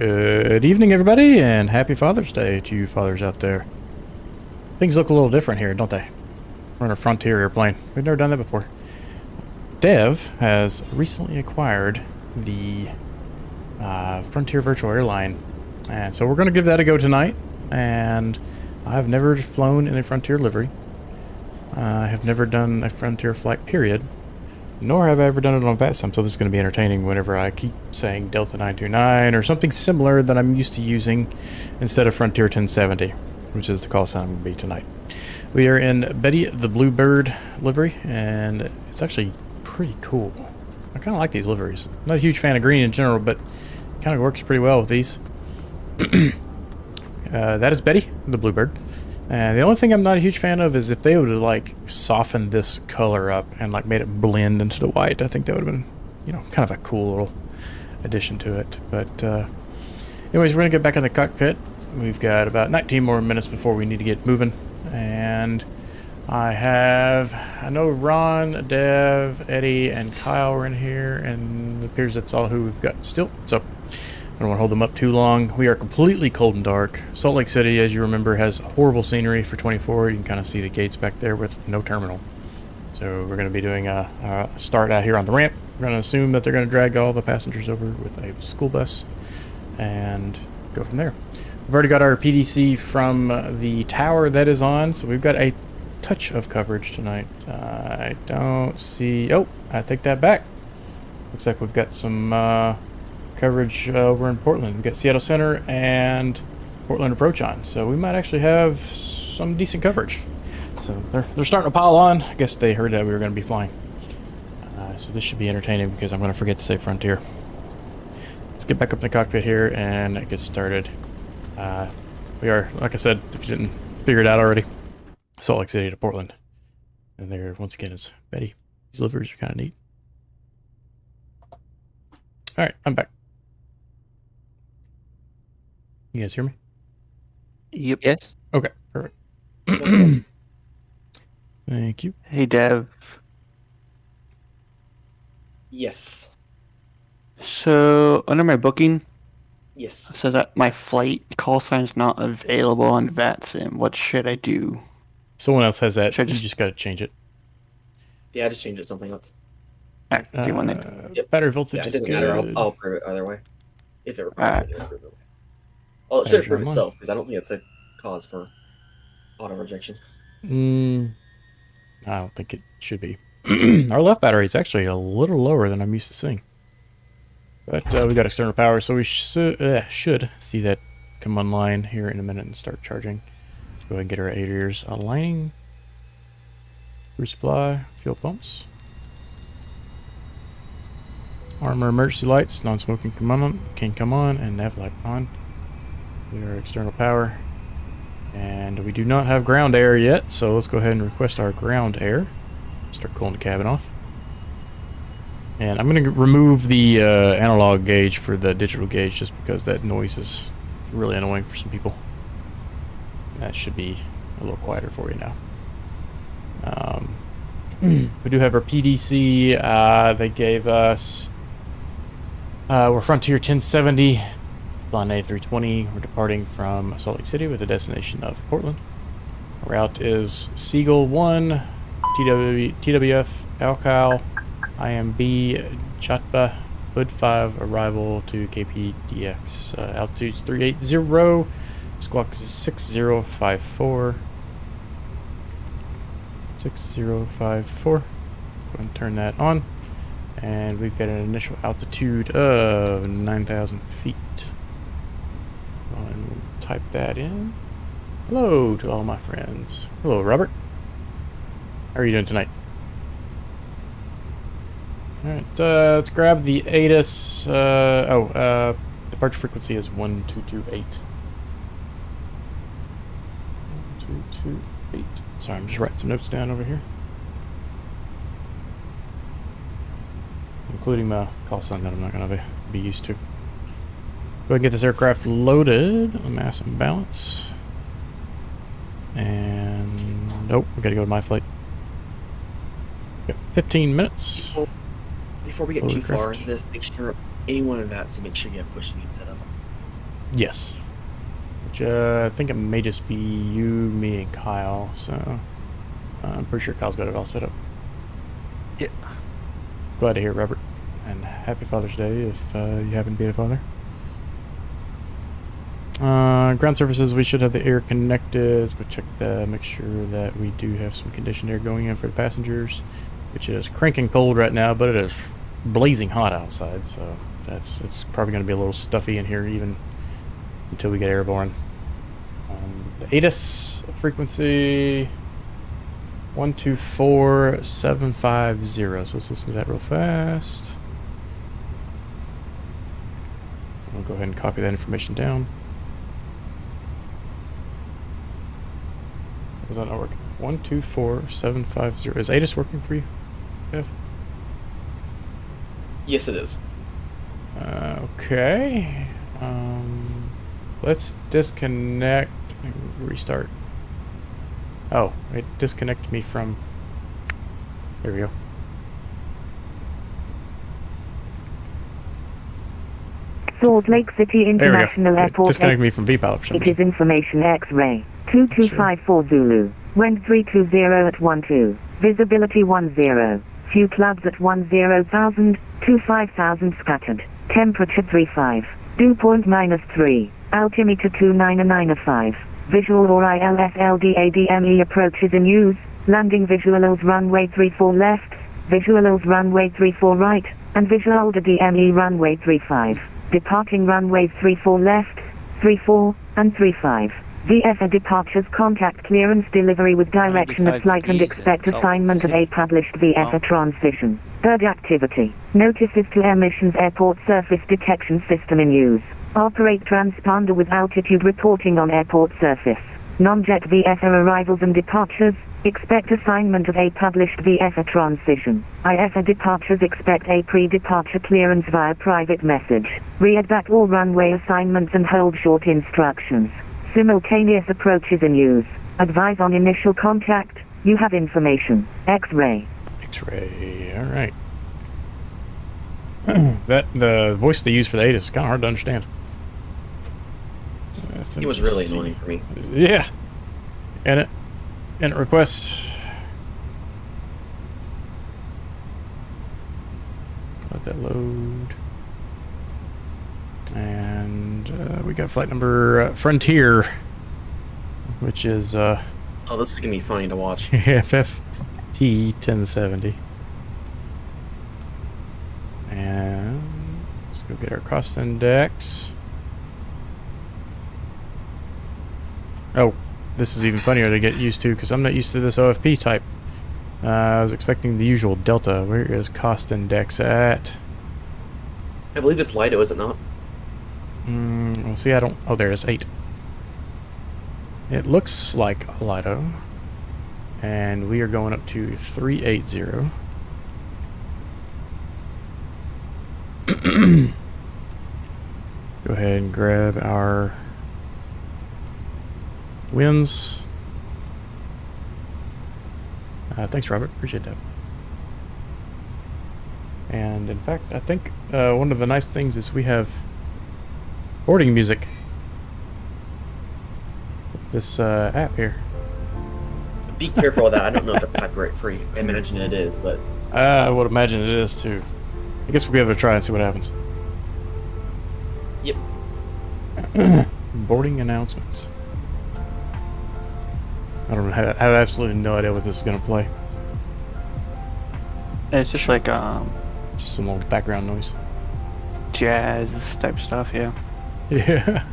Good evening, everybody, and happy Father's Day to you fathers out there. Things look a little different here, don't they? We're in a Frontier airplane. We've never done that before. Dev has recently acquired the Frontier Virtual Airline, and so we're going to give that a go tonight. And I've never flown in a Frontier livery. I have never done a Frontier flight, period. Nor have I ever done it on VATSIM, so this is going to be entertaining whenever I keep saying Delta 929 or something similar that I'm used to using instead of Frontier 1070, which is the call sign I'm going to be tonight. We are in Betty the Bluebird livery, and it's actually pretty cool. I kind of like these liveries. I'm not a huge fan of green in general, but it kind of works pretty well with these. That is Betty the Bluebird. And the only thing I'm not a huge fan of is if they would have, like, softened this color up and, like, made it blend into the white. I think that would have been, you know, kind of a cool little addition to it. But, anyways, we're going to get back in the cockpit. We've got about 19 more minutes before we need to get moving. And I know Ron, Dev, Eddie, and Kyle are in here. And it appears that's all who we've got still. So I don't want to hold them up too long. We are completely cold and dark. Salt Lake City, as you remember, has horrible scenery for 24. You can kind of see the gates back there with no terminal. So we're going to be doing a start out here on the ramp. We're going to assume that they're going to drag all the passengers over with a school bus and go from there. We've already got our PDC from the tower that is on, so we've got a touch of coverage tonight. I don't see... Oh, I take that back. Looks like we've got some... coverage over in Portland. We've got Seattle Center and Portland approach on, so we might actually have some decent coverage. So they're starting to pile on. I guess they heard that we were going to be flying. So this should be entertaining because I'm going to forget to say Frontier. Let's get back up in the cockpit here and get started. We are, like I said, if you didn't figure it out already, Salt Lake City to Portland. And there, once again, is Betty. These liveries are kind of neat. All right, I'm back. You guys hear me? Yep. Yes. Okay, perfect. Thank you. Hey, Dev. Yes. So, under my booking, it Yes. says that my flight call sign is not available on VATSIM. What should I do? Someone else has that. Should I You just got to change it. Yeah, I just changed it to something else. Do one then. Yep. Battery voltage Yeah, it is doesn't good. matter. I'll prove it either way. If it requires me to prove it. Well, it should prove itself, because I don't think it's a cause for auto rejection. I don't think it should be. Our left battery is actually a little lower than I'm used to seeing. But we got external power, so we should see that come online here in a minute and start charging. Let's go ahead and get our aviators aligning. Crew supply, fuel pumps. Armor emergency lights, non-smoking can come on, and nav light on. We are external power. And we do not have ground air yet, so let's go ahead and request our ground air. Start cooling the cabin off. And I'm going to remove the analog gauge for the digital gauge just because that noise is really annoying for some people. That should be a little quieter for you now. We do have our PDC. They gave us... we're Frontier 1070, on A320. We're departing from Salt Lake City with a destination of Portland. Route is Seagull 1, TWF, ALKAL, IMB, JOTBA, Hood 5, arrival to KPDX. Altitude's 380, squawk is 6054. 6054. Go ahead and turn that on. And we've got an initial altitude of 9,000 feet. Go ahead and type that in. Hello to all my friends. Hello, Robert. How are you doing tonight? Alright, let's grab the ATIS. Departure frequency is 1228. 1228. Sorry, I'm just writing some notes down over here. Including my call sign that I'm not going to be used to. Go ahead and get this aircraft loaded on mass and balance. And nope, we got to go to my flight. Got 15 minutes. Before we get too far into this, make sure anyone in VATSIM, make sure you have push need set up. Yes. Which I think it may just be you, me, and Kyle. So I'm pretty sure Kyle's got it all set up. Yeah. Glad to hear it, Robert. And happy Father's Day if you happen to be a father. Ground surfaces, we should have the air connected. Let's go check that, make sure that we do have some conditioned air going in for the passengers, which is cranking cold right now, but it is blazing hot outside, so it's probably going to be a little stuffy in here even until we get airborne. The ATIS frequency 124750. So let's listen to that real fast. We'll go ahead and copy that information down. Is that not working? 124750. Is ATIS working for you, Kev? Yes, it is. Okay. Let's disconnect and restart. Oh, it disconnected me from... There we go. Salt Lake City International Airport. Disconnected me from VPilot for some It reason. is information X-ray. 2254 Zulu. Wind 320 at 12. Visibility 10. Few clouds at 10,000 to 5,000 scattered. Temperature 35. Dew point -3. Altimeter 299.5. Visual or ILSLDADME approaches in use. Landing visuals runway 34 left. Visuals runway 34 right. And visual DME runway 35. Departing runways 34 left, 34, and 35. VFA departures contact clearance delivery with direction of flight and expect assignment of a published VFA transition. Third activity. Notices to emissions airport surface detection system in use. Operate transponder with altitude reporting on airport surface. Non-jet VFA arrivals and departures. Expect assignment of a published VFA transition. IFA departures expect a pre-departure clearance via private message. Read back all runway assignments and hold short instructions. Simultaneous approaches in use. Advise on initial contact. You have information. X-ray. X-ray. All right. The voice they use for the ATIS is kind of hard to understand. It was really annoying for me. Yeah. And request. Let that load. And we got flight number Frontier, which is Oh, this is gonna be funny to watch. FFT 1070. And let's go get our cost index. Oh, this is even funnier to get used to because I'm not used to this OFP type. I was expecting the usual delta. Where is cost index at? I believe it's LIDO, is it not? We'll see. I don't. Oh, there it is. 8. It looks like LIDO, and we are going up to 380. Go ahead and grab our winds. Thanks, Robert. Appreciate that. And in fact, I think one of the nice things is we have boarding music with this app here. Be careful with that. I don't know if that's copyright free. I imagine it is, but I would imagine it is too. I guess we'll give it a try and see what happens. yep. Boarding announcements. I don't know. I have absolutely no idea what this is going to play. It's just like Just some little background noise. jazz type stuff, yeah. Yeah.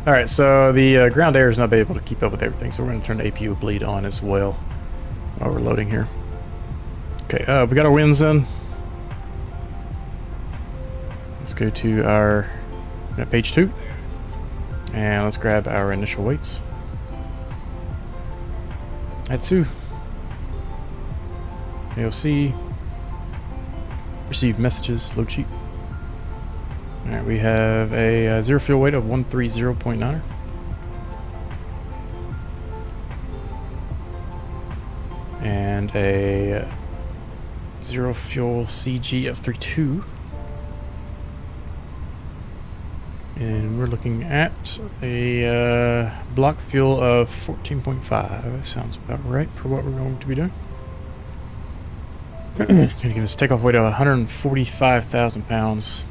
All right, so the ground air is not able to keep up with everything, so we're going to turn the APU bleed on as well while we're loading here. Okay, we got our winds in. Let's go to our page 2, and let's grab our initial weights. VATSIM AOC. Receive messages, load sheet. Alright, we have a zero fuel weight of 130.9. And a zero fuel CG of 32. And we're looking at a block fuel of 14.5. That sounds about right for what we're going to be doing. It's going to give us takeoff weight of 145,000 pounds.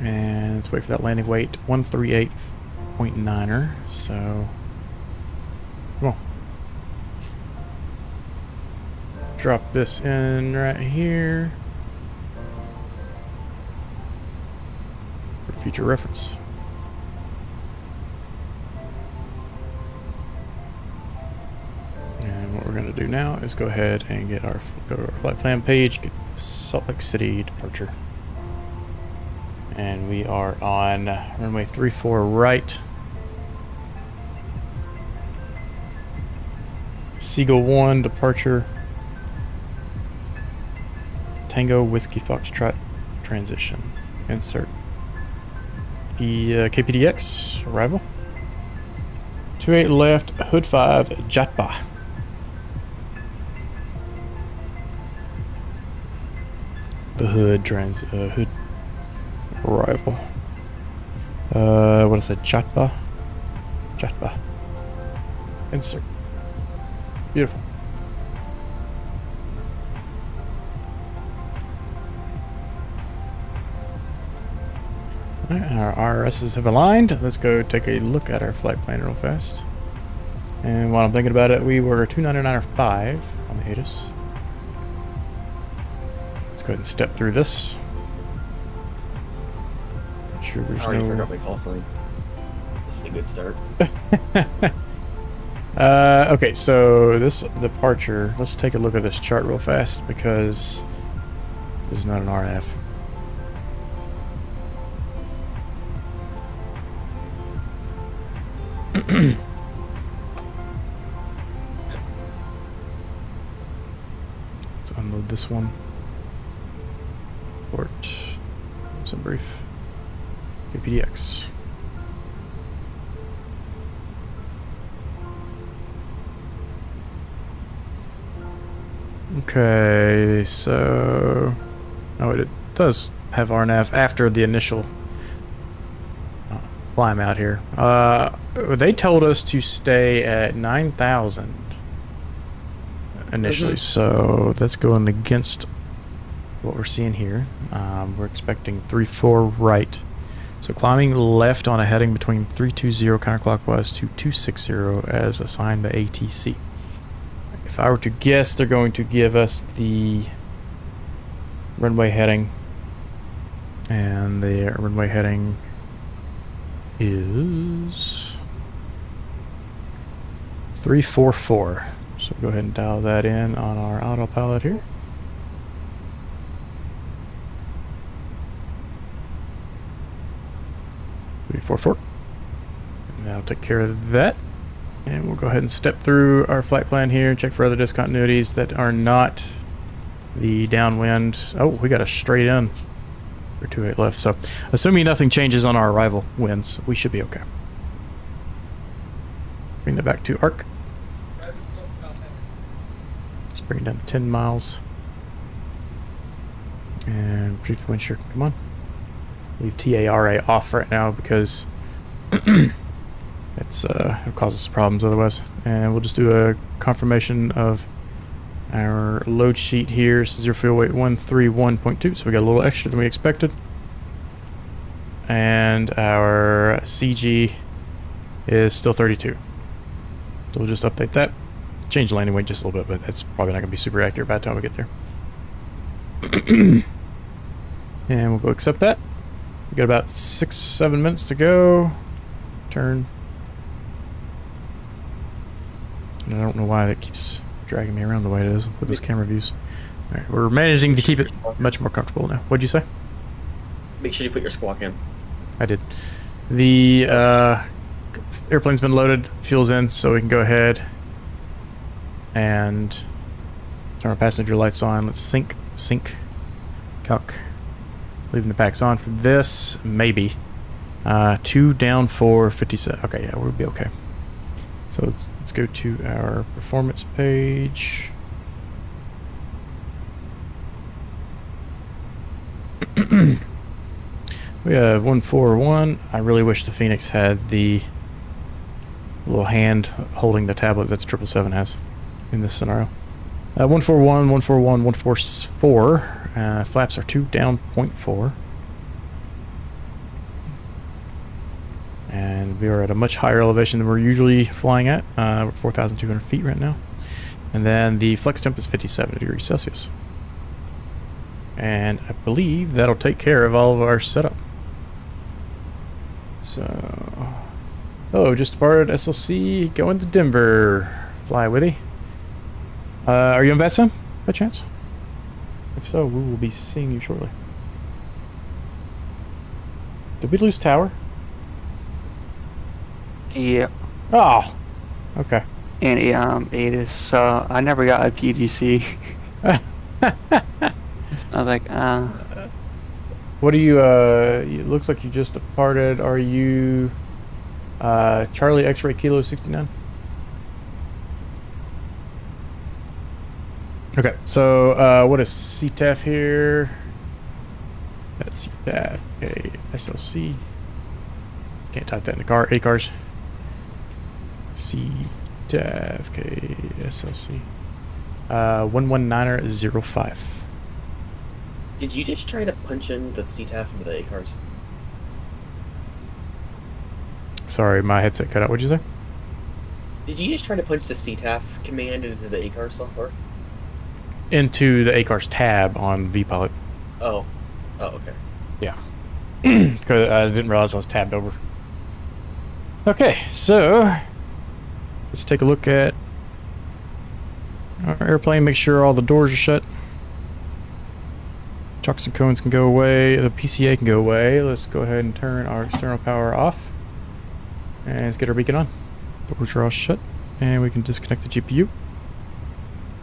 And let's wait for that landing weight, 138.9er. So, come on. Drop this in right here for future reference. And what we're going to do now is go ahead and go to our flight plan page, get Salt Lake City departure. And we are on runway 34 right. Seagull 1 departure. Tango Whiskey Foxtrot transition. Insert. KPDX arrival. 28 left, Hood 5, JOTBA. The Hood Hood arrival. What is it? JOTBA? JOTBA. Insert. Beautiful. Alright, our RSs have aligned. Let's go take a look at our flight plan real fast. And while I'm thinking about it, we were 299.5 on the ATIS. Let's go ahead and step through this. Make sure there's I already no... forgot my call sign. This is a good start. Okay, so this departure, let's take a look at this chart real fast because there's not an RF. Let's unload this one. Port. Some brief. KPDX. Okay, so... Oh, it does have RNAV after the initial climb out here. They told us to stay at 9,000 initially, so that's going against what we're seeing here. We're expecting 3-4 right. So climbing left on a heading between 320 counterclockwise to 260 as assigned by ATC. If I were to guess, they're going to give us the runway heading, and the runway heading is 344. So go ahead and dial that in on our autopilot here. And that'll take care of that. And we'll go ahead and step through our flight plan here and check for other discontinuities that are not the downwind. Oh, we got a straight in. Or 28 left. So, assuming nothing changes on our arrival winds, we should be okay. Bring that back to ARC. Let's bring it down to 10 miles. And brief the wind shear. Come on. Leave TARA off right now because it'll cause us problems otherwise. And we'll just do a confirmation of our load sheet here. So zero fuel weight 131.2. So we got a little extra than we expected. And our CG is still 32. So we'll just update that. Change the landing weight just a little bit, but that's probably not going to be super accurate by the time we get there. And we'll go accept that. We got about 6-7 minutes to go. Turn. And I don't know why that keeps dragging me around the way it is with this camera views. All right, we're managing to keep it much more comfortable now. What'd you say? Make sure you put your squawk in. I did. The airplane's been loaded, fuel's in, so we can go ahead and turn our passenger lights on. Let's sync, calc. Leaving the packs on for this, maybe. 2 down 4, 57. Okay, yeah, we'll be okay. So let's go to our performance page. We have 141. I really wish the Fenix had the little hand holding the tablet that 777 has in this scenario. 141, 141, 144. Flaps are 2 down, 0.4. And we are at a much higher elevation than we're usually flying at. We're 4,200 feet right now. And then the flex temp is 57 degrees Celsius. And I believe that'll take care of all of our setup. So, oh, just departed SLC, going to Denver. Fly with you. Are you on VATSIM by chance? If so, we will be seeing you shortly. Did we lose tower? Yeah. Oh, okay. And it is. I never got a PDC. I was like, What are you? It looks like you just departed. Are you Charlie X-ray Kilo 69? Okay, so what is CTAF here? That's CTAF KSLC. Can't type that in the car. ACARS. CTAF KSLC. 11905. Did you just try to punch in the CTAF into the ACARS? Sorry, my headset cut out. What'd you say? Did you just try to punch the CTAF command into the ACARS software? Into the ACARS tab on vPilot. Oh. Oh, okay. Yeah. Because I didn't realize I was tabbed over. Okay, so let's take a look at our airplane. Make sure all the doors are shut. Chocks and cones can go away. The PCA can go away. Let's go ahead and turn our external power off. And let's get our beacon on. Doors are all shut. And we can disconnect the GPU.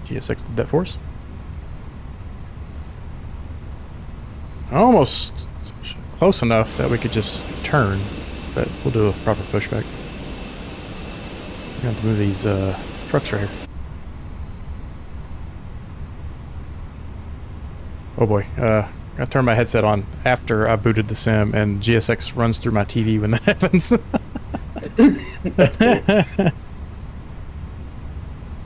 GSX did that for us. Almost close enough that we could just turn, but we'll do a proper pushback. We have to move these trucks right here. Oh boy, I turned my headset on after I booted the sim, and GSX runs through my TV when that happens. That's cool.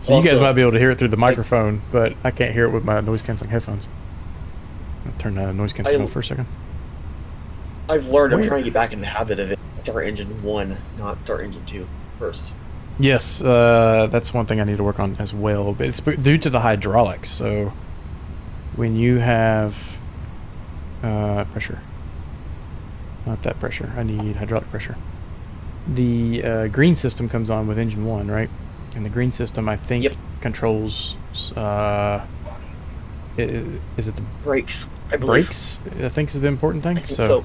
So you guys might be able to hear it through the microphone, but I can't hear it with my noise-canceling headphones. I'll turn the noise canceling off for a second. I've learned I'm trying to get back in the habit of it. Start engine 1, not start engine 2 first. Yes, that's one thing I need to work on as well. But it's due to the hydraulics. So when you have pressure, not that pressure. I need hydraulic pressure. The green system comes on with engine 1, right? And the green system, I think, controls. Is it the brakes? I believe. Brakes, I think, is the important thing. So.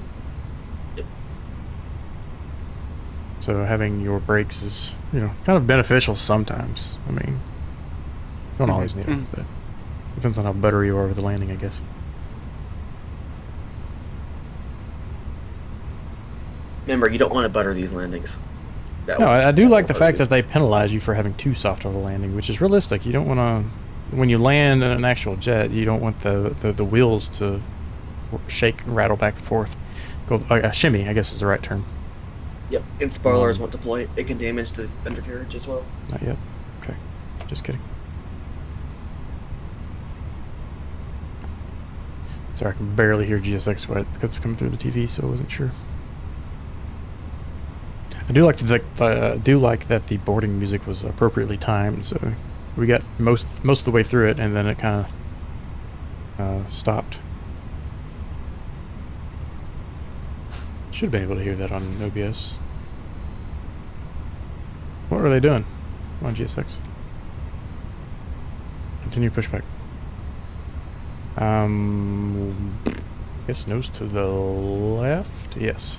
Yep. So having your brakes is, kind of beneficial sometimes. I mean, you don't always need them, but depends on how buttery you are with the landing, I guess. Remember, you don't want to butter these landings. No, I do like the fact that they penalize you for having too soft of a landing, which is realistic. You don't want to, when you land in an actual jet, you don't want the wheels to shake and rattle back and forth. Shimmy, I guess is the right term. Yep, and spoilers won't deploy. It can damage the undercarriage as well. Not yet. Okay, just kidding. Sorry, I can barely hear GSX because it's coming through the TV, so I wasn't sure. I do like that the boarding music was appropriately timed, so we got most of the way through it, and then it kind of stopped. Should have been able to hear that on OBS. What are they doing? Come on, GSX. Continue pushback. I guess nose to the left. Yes.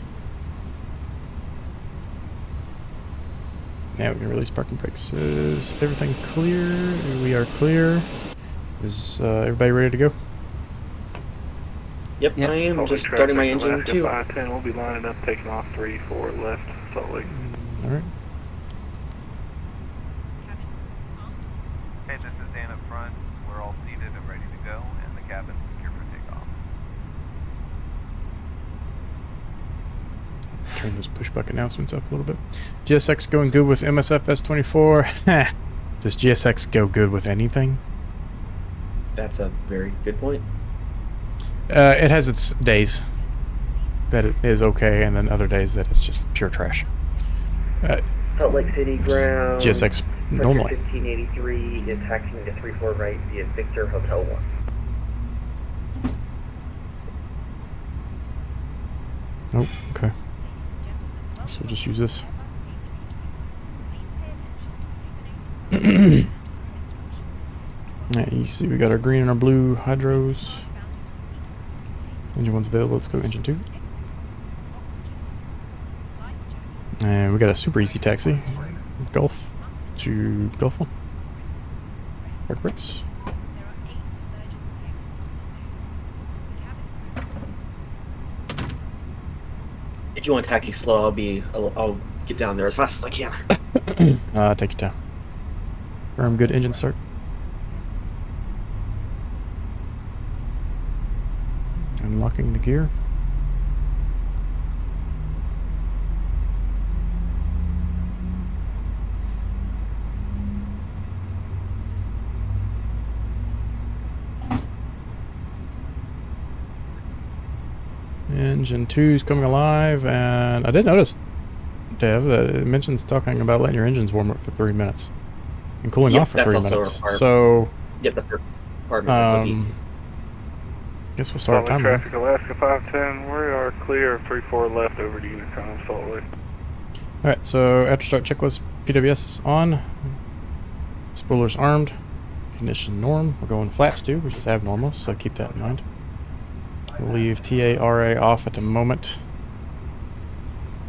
Now we can release parking brakes. Is everything clear? We are clear. Is everybody ready to go? Yep, I am just starting my engine too. 510, we'll be lining up, taking off 3-4 left, Salt Lake. All right. Hey, this is Dan up front. We're all seated and ready to go, and the cabin's secure for takeoff. turn those push button announcements up a little bit. GSX going good with MSFS 24. Does GSX go good with anything? That's a very good point. It has its days that it is okay, and then other days that it's just pure trash. Salt Lake City ground. GSX normally. 1583 is taxiing to 34 right via Victor Hotel 1. Oh, okay. So we'll just use this. Yeah, you see we got our green and our blue hydros. Engine 1's available. Let's go engine 2. And we got a super easy taxi. Gulf to Gulf 1. Park brakes. If you want to taxi slow, I'll get down there as fast as I can. Take your time. Firm, good engine start. Unlocking the gear. Engine 2 is coming alive, and I did notice, Dev, that it mentions talking about letting your engines warm up for 3 minutes and cooling off for 3 minutes. So, Yep, that's your requirement. guess we'll start our Salt Lake timer. traffic, Alaska 510. We are clear. 34 left over to Unicom, Salt Lake. Alright, so after start checklist, PWS is on. Spoilers armed. Ignition norm. We're going flaps too, which is abnormal, so keep that in mind. We'll leave TARA off at the moment.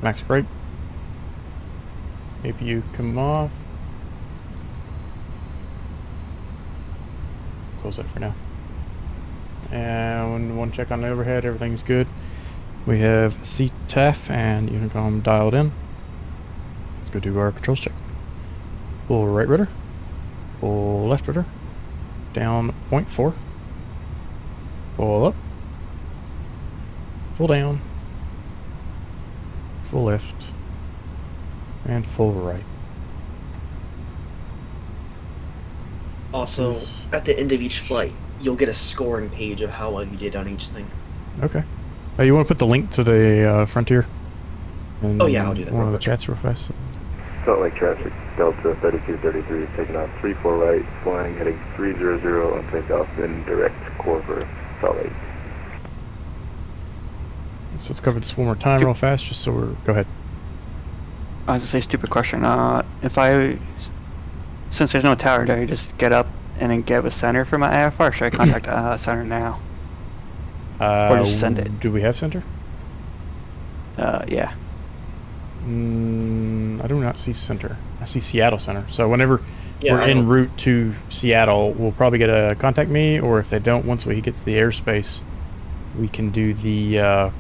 Max brake. APU come off. Close that for now. And one check on the overhead, everything's good. We have CTAF and Unicom dialed in. Let's go do our controls check. Pull right rudder. Pull left rudder. Down 0.4. Pull up. Full down. Full left. And full right. Also, at the end of each flight, you'll get a scoring page of how well you did on each thing. Okay. You want to put the link to the Frontier? Oh yeah, I'll do that. One of the chats real fast. Salt Lake traffic, Delta 3233 is taking off 34 right, flying heading 300 on takeoff, then direct Corver, Salt Lake. So let's cover this one more time real fast, just so we're... Go ahead. I was gonna say stupid question. Since there's no tower, do I just get up and then get a center for my AFR? Or should I contact center now? Or just send it? Do we have center? Yeah. I do not see center. I see Seattle center. So whenever Yeah, we're I en don't- route to Seattle, we'll probably get a contact me, or if they don't, once we get to the airspace, we can do the,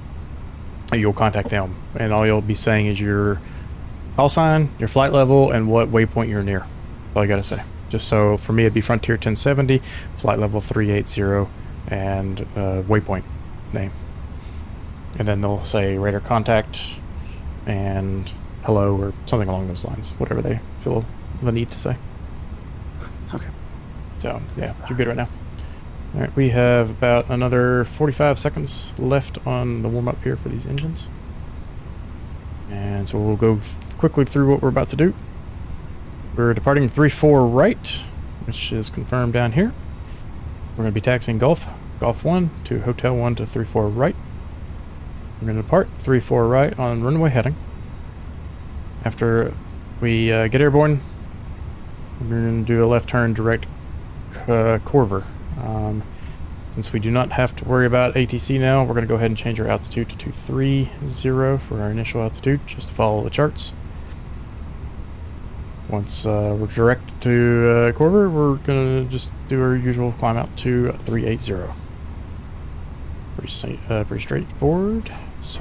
you'll contact them. And all you'll be saying is your call sign, your flight level, and what waypoint you're near. That's all you gotta say. Just so, for me, it'd be Frontier 1070, flight level 380, and waypoint name. And then they'll say radar contact and hello or something along those lines, whatever they feel the need to say. Okay. So yeah, you're good right now. All right, we have about another 45 seconds left on the warm-up here for these engines, and so we'll go quickly through what we're about to do. We're departing 34 right, which is confirmed down here. We're going to be taxiing Golf 1 to Hotel 1 to 34 right. We're going to depart 34 right on runway heading. After we get airborne, we're going to do a left turn direct Corver. Since we do not have to worry about ATC now, we're going to go ahead and change our altitude to 230 for our initial altitude, just to follow the charts. Once we're direct to Corver, we're going to just do our usual climb out to 380. Pretty straightforward. So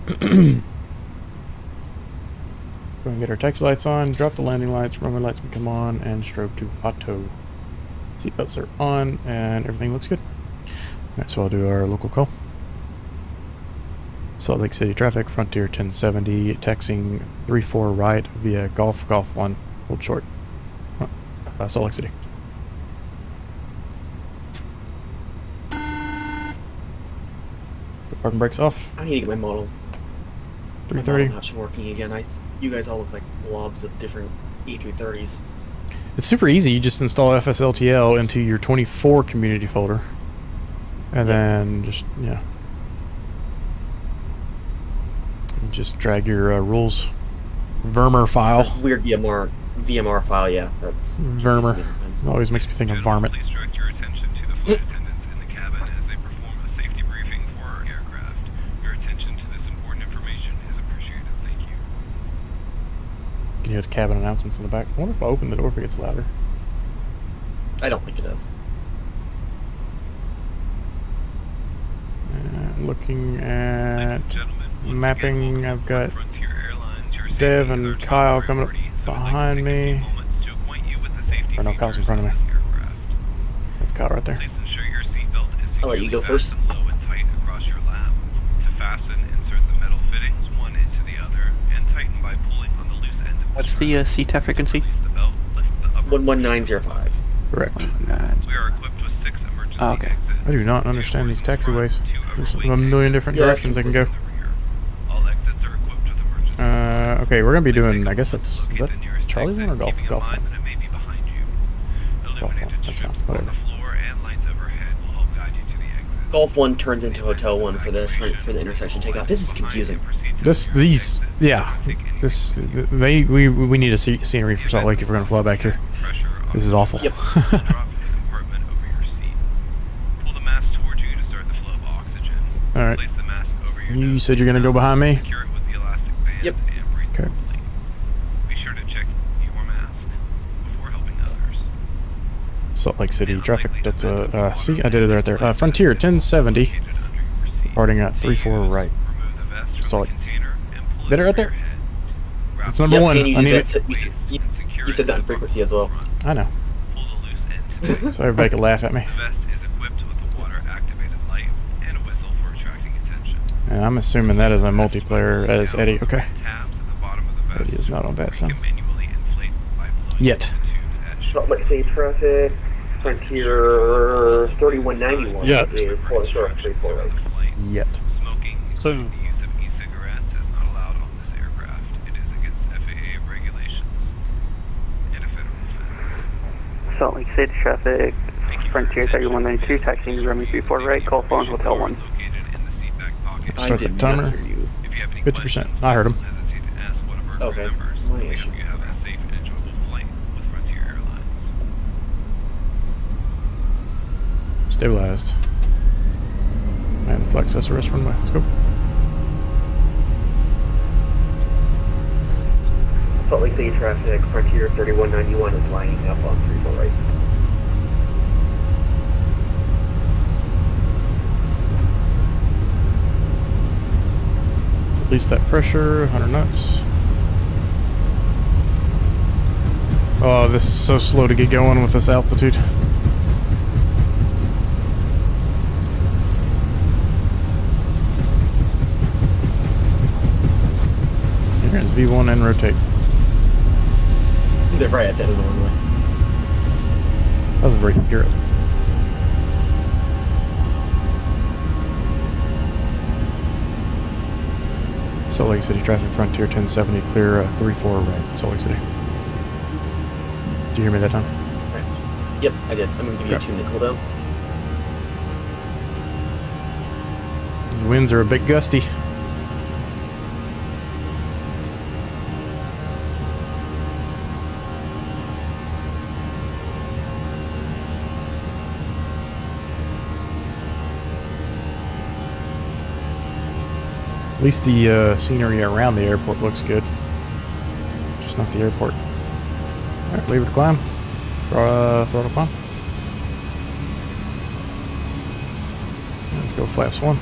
go and get our taxi lights on, drop the landing lights, runway lights can come on, and strobe to auto. Seatbelts are on, and everything looks good. Alright, so I'll do our local call. Salt Lake City traffic, Frontier 1070, taxiing 34 right via Golf 1, hold short. Salt Lake City. Parking brakes off. I need to get my model. 330. My model working again. You guys all look like blobs of different A330s. It's super easy. You just install FSLTL into your 24 community folder. And then just, yeah. You just drag your rules Vermer file. It's that weird VMR file, yeah. That's Vermer. It always makes me think of varmint. Please direct your attention to the flight attendants in the cabin as they perform a safety briefing for our aircraft. Your attention to this important information is appreciated. Thank you. You can hear the cabin announcements in the back. I wonder if I open the door if it gets louder. I don't think it does. Looking at mapping, I've got Dev and Kyle coming up behind me. Or no, Kyle's in front of me. That's Kyle right there. I'll let you go first. What's the CTAF frequency? 11905. Correct. We are equipped with 6 emergency Oh, okay. I do not understand these taxiways. There's a million different directions they can go. All exits are equipped with emergency. Okay, we're gonna be doing, I guess that's, is that Charlie 1 or Golf 1? Golf 1, that's fine, whatever. Golf 1 turns into Hotel 1 for the intersection takeoff. This is confusing. We need a scenery for Salt Lake if we're gonna fly back here. This is awful. Yep. Alright. You said you're gonna go behind me? Yep. Okay. Be sure to check your mask before helping others. Salt Lake City traffic, that's see, I did it right there. Frontier 1070, departing at 34 right. Salt Lake. Did it right there? That's number one. And I need it. You said that in frequency as well. I know. So everybody can laugh at me. And I'm assuming that is a multiplayer as Eddie. Okay. Eddie is not on VATSIM. Yet. Salt Lake City traffic, Frontier 3191 is pulling short 34 right. Yet. So, the use of e-cigarettes is not allowed on this aircraft. It is against FAA regulations and a federal offense. Salt Lake City traffic, Frontier 3192, taxiing runway 34 right, call phone Hotel 1. Start the timer. 50%. I heard him. Okay, that's my issue. Stabilized. And flex SRS runway. Let's go. Salt Lake City traffic, Frontier 3191 is lining up on 34 right. Release that pressure, 100 knots. Oh, this is so slow to get going with this altitude. Here's V1 and rotate. They're right at the end of the runway. That was very accurate. Salt Lake City traffic, Frontier 1070, clear 34 right, Salt Lake City. Did you hear me that time? Right. Yep, I did. I'm going to give you a 2 minute cooldown. These winds are a bit gusty. At least the scenery around the airport looks good. Just not the airport. Alright, leave it to climb. Throttle climb. Let's go flaps 1.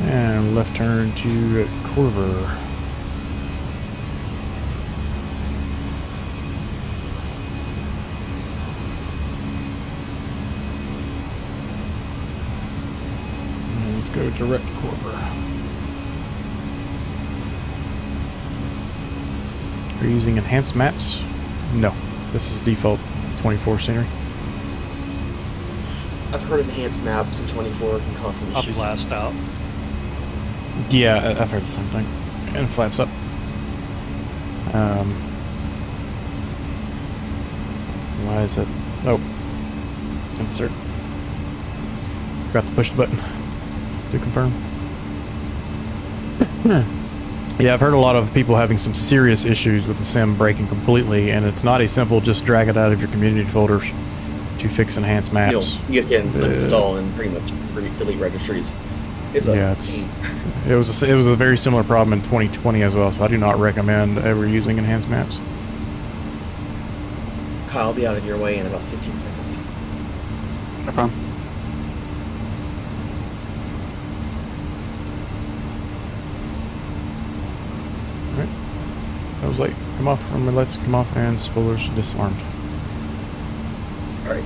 And left turn to Corver. go direct Corver. Are you using enhanced maps? No. This is default 24 scenery. I've heard enhanced maps in 24 can cause some I'll be issues. last out. Yeah, I've heard the same thing. And flaps up. Why is it? Oh. Insert. Forgot to push the button to confirm. Yeah, I've heard a lot of people having some serious issues with the sim breaking completely, and it's not a simple just drag it out of your community folders to fix enhanced maps. You can install and pretty much delete registries. It was a very similar problem in 2020 as well, so I do not recommend ever using enhanced maps. Kyle, I'll be out of your way in about 15 seconds. No problem. Alright. I was like, come off from let's come off and spoilers disarmed. Alright.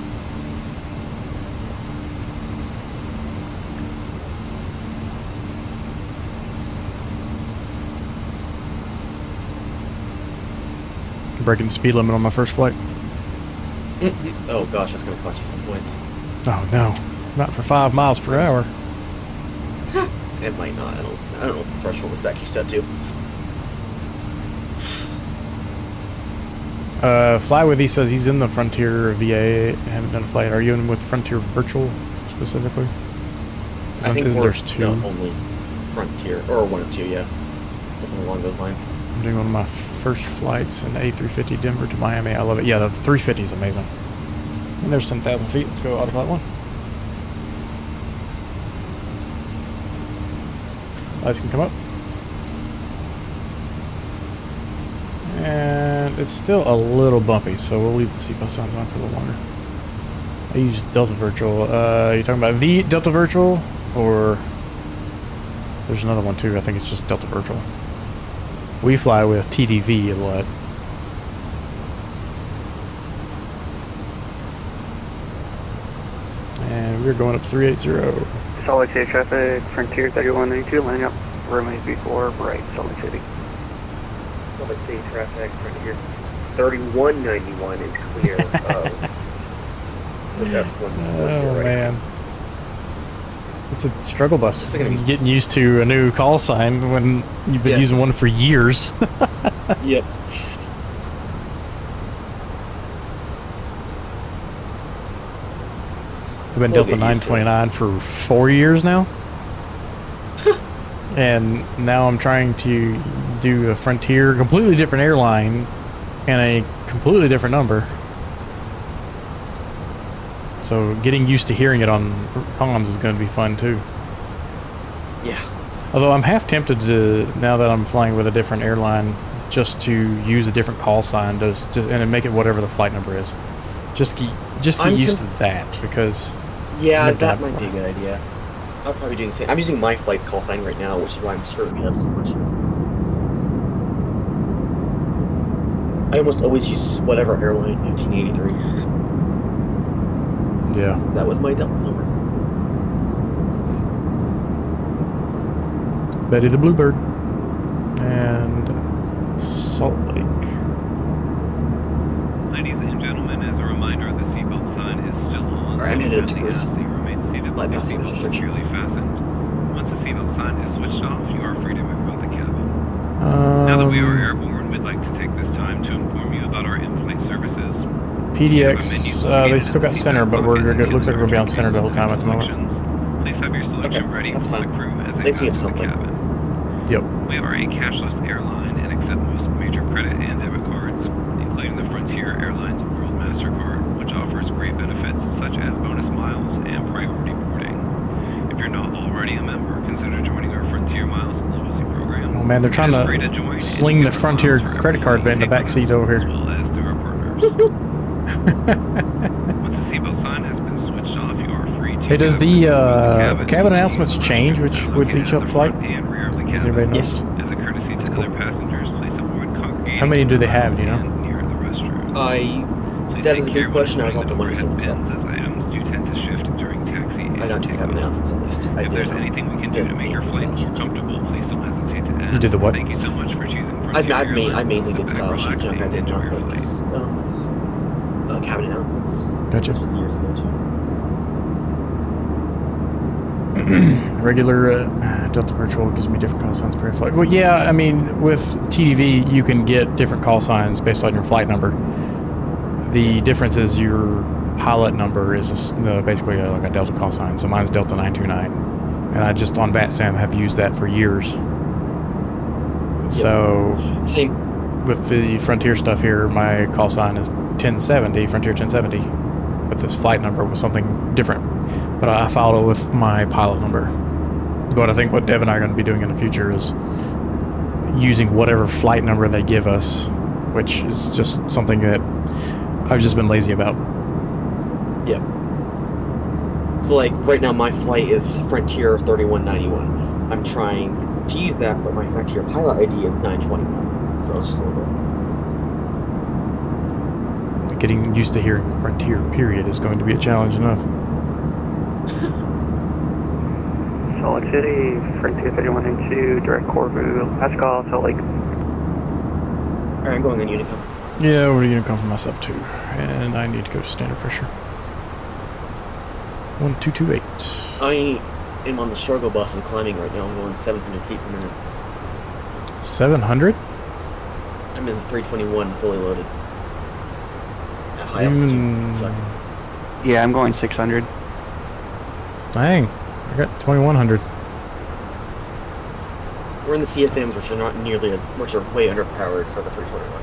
Breaking the speed limit on my first flight. Oh gosh, that's gonna cost you some points. Oh no, not for 5 miles per hour. It might not. I don't know what the threshold is actually set to. Flywithy says he's in the Frontier VA. I haven't done a flight. Are you in with Frontier Virtual specifically? I think there's 2. No, only Frontier, or 1 or 2, yeah. Something along those lines. I'm doing one of my first flights in A350 Denver to Miami. I love it. Yeah, the 350 is amazing. And there's 10,000 feet. Let's go autopilot 1. Lights can come up. And it's still a little bumpy, so we'll leave the seatbelt signs on for a little longer. I use Delta Virtual. You talking about the Delta Virtual? Or there's another one too. I think it's just Delta Virtual. We fly with TDV a lot. And we're going up 380. Salt Lake City traffic, Frontier 3192, lining up, runway before right, Salt Lake City. Salt Lake City traffic, Frontier 3191 is clear of the Oh man. It's a struggle bus. You're getting used to a new call sign when you've been using one for years. Yep. I've been Delta 929 for 4 years now. And now I'm trying to do a Frontier, completely different airline, and a completely different number. So getting used to hearing it on comms is going to be fun too. Yeah. Although I'm half tempted to, now that I'm flying with a different airline, just to use a different call sign and make it whatever the flight number is. Just get used to that, because yeah, that might be a good idea. I'll probably do the same. I'm using my flight's call sign right now, which is why I'm screwing it up so much. I almost always use whatever airline, 1583. Yeah. That was my Delta number. Betty the Bluebird. And Salt Lake. Ladies and gentlemen, as a reminder, the seatbelt sign is still on. Alright, I'm headed up to cruise. Bypassing this restriction. Once the seatbelt sign is switched off, you are free to move about the cabin. Now that we are airborne, we'd like to take this time to inform you about our in-flight services. PDX, they still got center, but it looks like we're going to be on center the whole time at the moment. Please have your selection ready that's for fine. the crew as Thanks, we have something. Yep. We are a cashless airline and accept most major credit and debit cards, including the Frontier Airlines World MasterCard, which offers great benefits such as bonus miles and priority boarding. If you're not already a member, consider joining our Frontier Miles loyalty program. Oh man, they're trying to sling the Frontier credit card in the back seat over here. Once the seatbelt sign has been switched off, you are free to... Hey, does the cabin announcements change with each flight? Does anybody know? Yes. That's cool. How many do they have, do you know? That is a good question. I was not the one who set this up. I got 2 cabin announcements at least. I If did. there's anything we can do to make your flight more comfortable, please don't hesitate to ask. You did the what? Thank you so much for choosing I Frontier Airlines. mainly did Sit back, style sheet relax, junk. I and did enjoy not your flight. cabin announcements. Gotcha. This was years ago too. Regular Delta Virtual gives me different call signs for every flight. Well, yeah, I mean, with TDV, you can get different call signs based on your flight number. The difference is your pilot number is basically like a Delta call sign. So mine's Delta 929. And I just, on VATSIM, have used that for years. So, Same. with the Frontier stuff here, my call sign is 1070, Frontier 1070. But this flight number was something different. But I filed it with my pilot number. But I think what Dev and I are going to be doing in the future is using whatever flight number they give us, which is just something that I've just been lazy about. Yeah. So like right now my flight is Frontier 3191. I'm trying to use that, but my Frontier pilot ID is 921. So it's just a little bit. Getting used to hearing Frontier period is going to be a challenge enough. Solid City, Frontier 3192, direct Corfu, ALKAL, Salt Lake. Alright, I'm going on Unicom. Yeah, we're going to come for myself too. And I need to go to standard pressure. 1228. I am on the struggle bus and climbing right now. I'm going 700 feet per minute. 700? I'm in 321 fully loaded. At high altitude. So, Yeah, I'm going 600. Dang, I got 2100. we're in the CFMs, which are not nearly, which are way underpowered for the 321.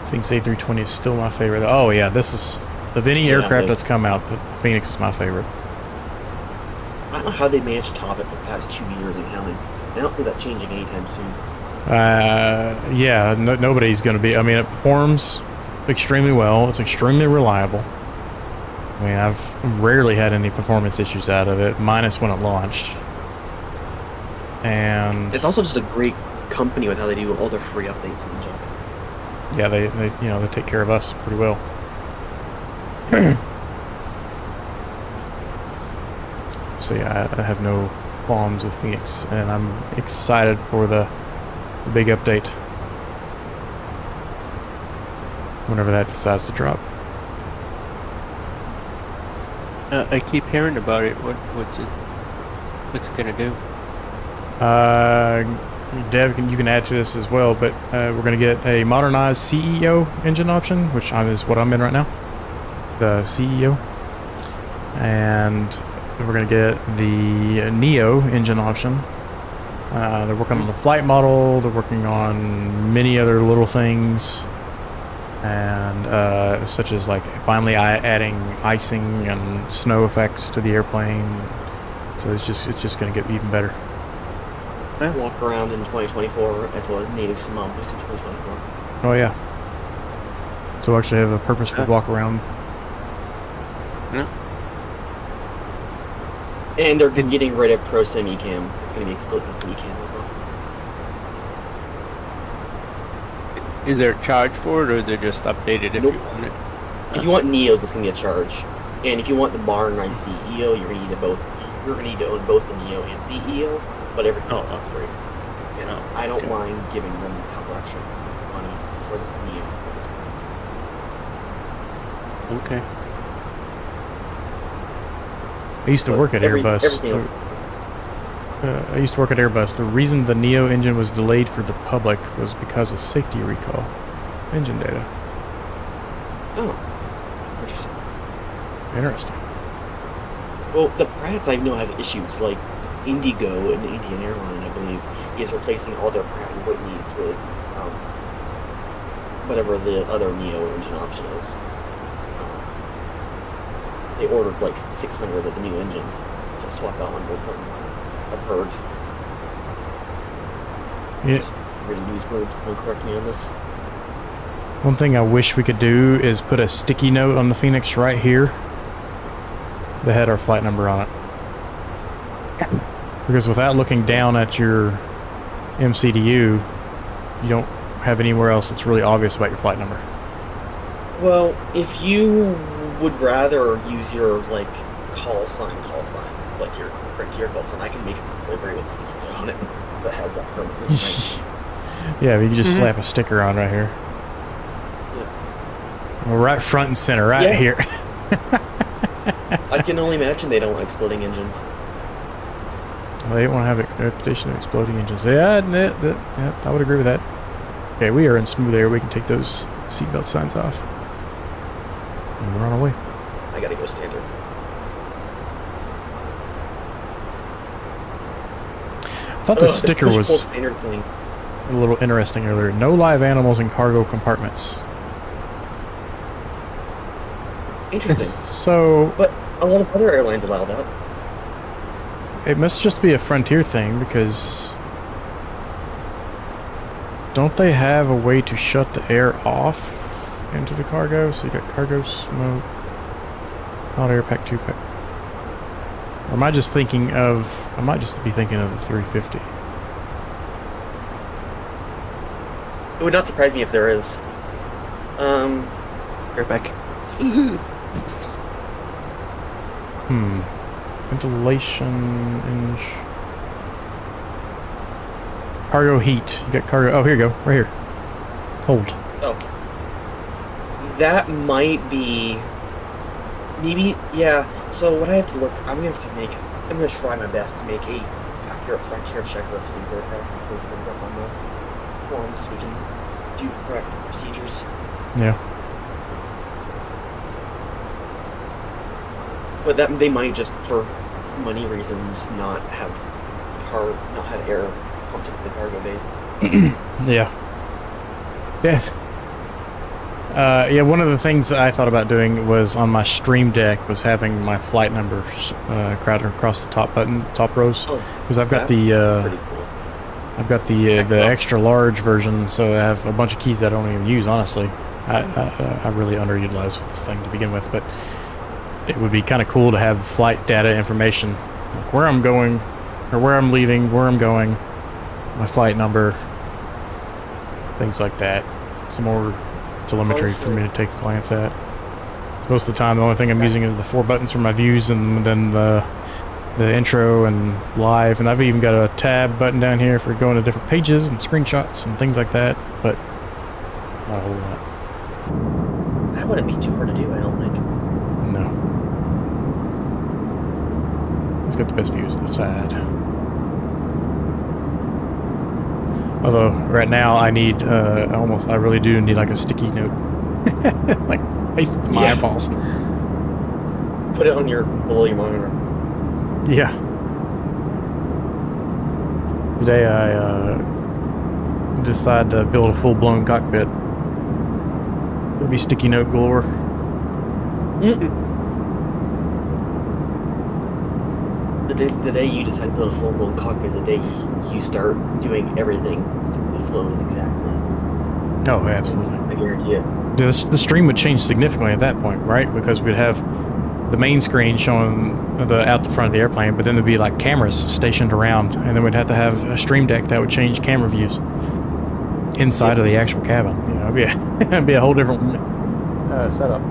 Fenix A320 is still my favorite. Oh yeah, this is of any aircraft that's come out. The Fenix is my favorite. I don't know how they managed to top it for the past 2 years in Helen. I don't see that changing anytime soon. Yeah, nobody's going to be. I mean, it performs extremely well. It's extremely reliable. I mean, I've rarely had any performance issues out of it, minus when it launched. And it's also just a great company with how they do all their free updates and junk. Yeah, they they take care of us pretty well. So yeah, I have no qualms with Fenix, and I'm excited for the big update whenever that decides to drop. I keep hearing about it. What's it gonna do? Dev, you can add to this as well, but we're going to get a modernized CEO engine option, which is what I'm in right now, the CEO, and we're going to get the Neo engine option. They're working on the flight model, they're working on many other little things, and such as like finally adding icing and snow effects to the airplane. So it's just going to get even better. Walk around in 2024 as well as native thermometers in 2024. Oh yeah. So actually have a purposeful walk around. Yeah. And they're getting rid of Pro Sim Ecam. It's going to be a complete custom Ecam as well. Is there a charge for it, or is it just updated if you want it? If you want Neos, it's going to be a charge. And if you want the modernized CEO, you're going to need both. You're going to need to own both the Neo and CEO. But everything else is free. You know, I don't mind giving them a couple extra money for this Neo at this point. Okay. I used to work at Airbus. I used to work at Airbus. The reason the Neo engine was delayed for the public was because of safety recall engine data. Oh, interesting. Well, the Pratts I know have issues like Indigo and the Indian Airline, I believe, is replacing all their Pratt & Whitneys with whatever the other Neo engine option is. They ordered like 600 of the new engines to swap out on both planes. I've heard. Yeah. Reading news birds, don't correct me on this. One thing I wish we could do is put a sticky note on the Fenix right here that had our flight number on it. Because without looking down at your MCDU, you don't have anywhere else that's really obvious about your flight number. Well, if you would rather use your like call sign, like your Frontier call sign, I can make a delivery with a sticky note on it that has that permanently. Yeah, you can just slap a sticker on right here. Yeah. Right front and center, right here. I can only imagine they don't want exploding engines. Well, they don't want to have a reputation of exploding engines. Yeah, I would agree with that. Okay, we are in smooth air. We can take those seatbelt signs off. And we're on our way. I gotta go standard. I thought the sticker was standard thing. a little interesting earlier. No live animals in cargo compartments. Interesting. So, but a lot of other airlines allow that. It must just be a Frontier thing, because don't they have a way to shut the air off into the cargo? So you got cargo smoke, hot air, pack 2 pack. Or am I just thinking of? I might just be thinking of the 350. It would not surprise me if there is. Airback. Ventilation inch. Cargo heat. You got cargo. Oh, here you go. Right here. Hold. Oh. That might be. Maybe, yeah. So what I have to look, I'm gonna try my best to make a accurate Frontier checklist for these aircraft and post things up on the forums so we can do correct procedures. Yeah. But that they might just, for money reasons, not have air pumped into the cargo bays. Yeah. Yes. Yeah, one of the things that I thought about doing was on my stream deck was having my flight numbers crowded across the top rows, because I've got the extra large version, so I have a bunch of keys that I don't even use. Honestly, I really underutilized with this thing to begin with, but it would be kind of cool to have flight data information, like where I'm going, or where I'm leaving, where I'm going, my flight number, things like that. Some more telemetry for me to take a glance at. Most of the time, the only thing I'm using is the 4 buttons for my views, and then the intro and live, and I've even got a tab button down here for going to different pages and screenshots and things like that, but not a whole lot. That wouldn't be too hard to do, I don't think. No. He's got the best views left side. Although right now I need I really do need like a sticky note, like paste it to my eyeballs. Put it on below your monitor. Yeah. Today I decided to build a full-blown cockpit. It'll be sticky note galore. The day you decide to build a full-blown cockpit is the day you start doing everything. The flows exactly. Oh, absolutely. I guarantee it. The stream would change significantly at that point, right? Because we'd have the main screen showing out the front of the airplane, but then there'd be like cameras stationed around, and then we'd have to have a stream deck that would change camera views inside of the actual cabin. You know, it'd be a whole different setup.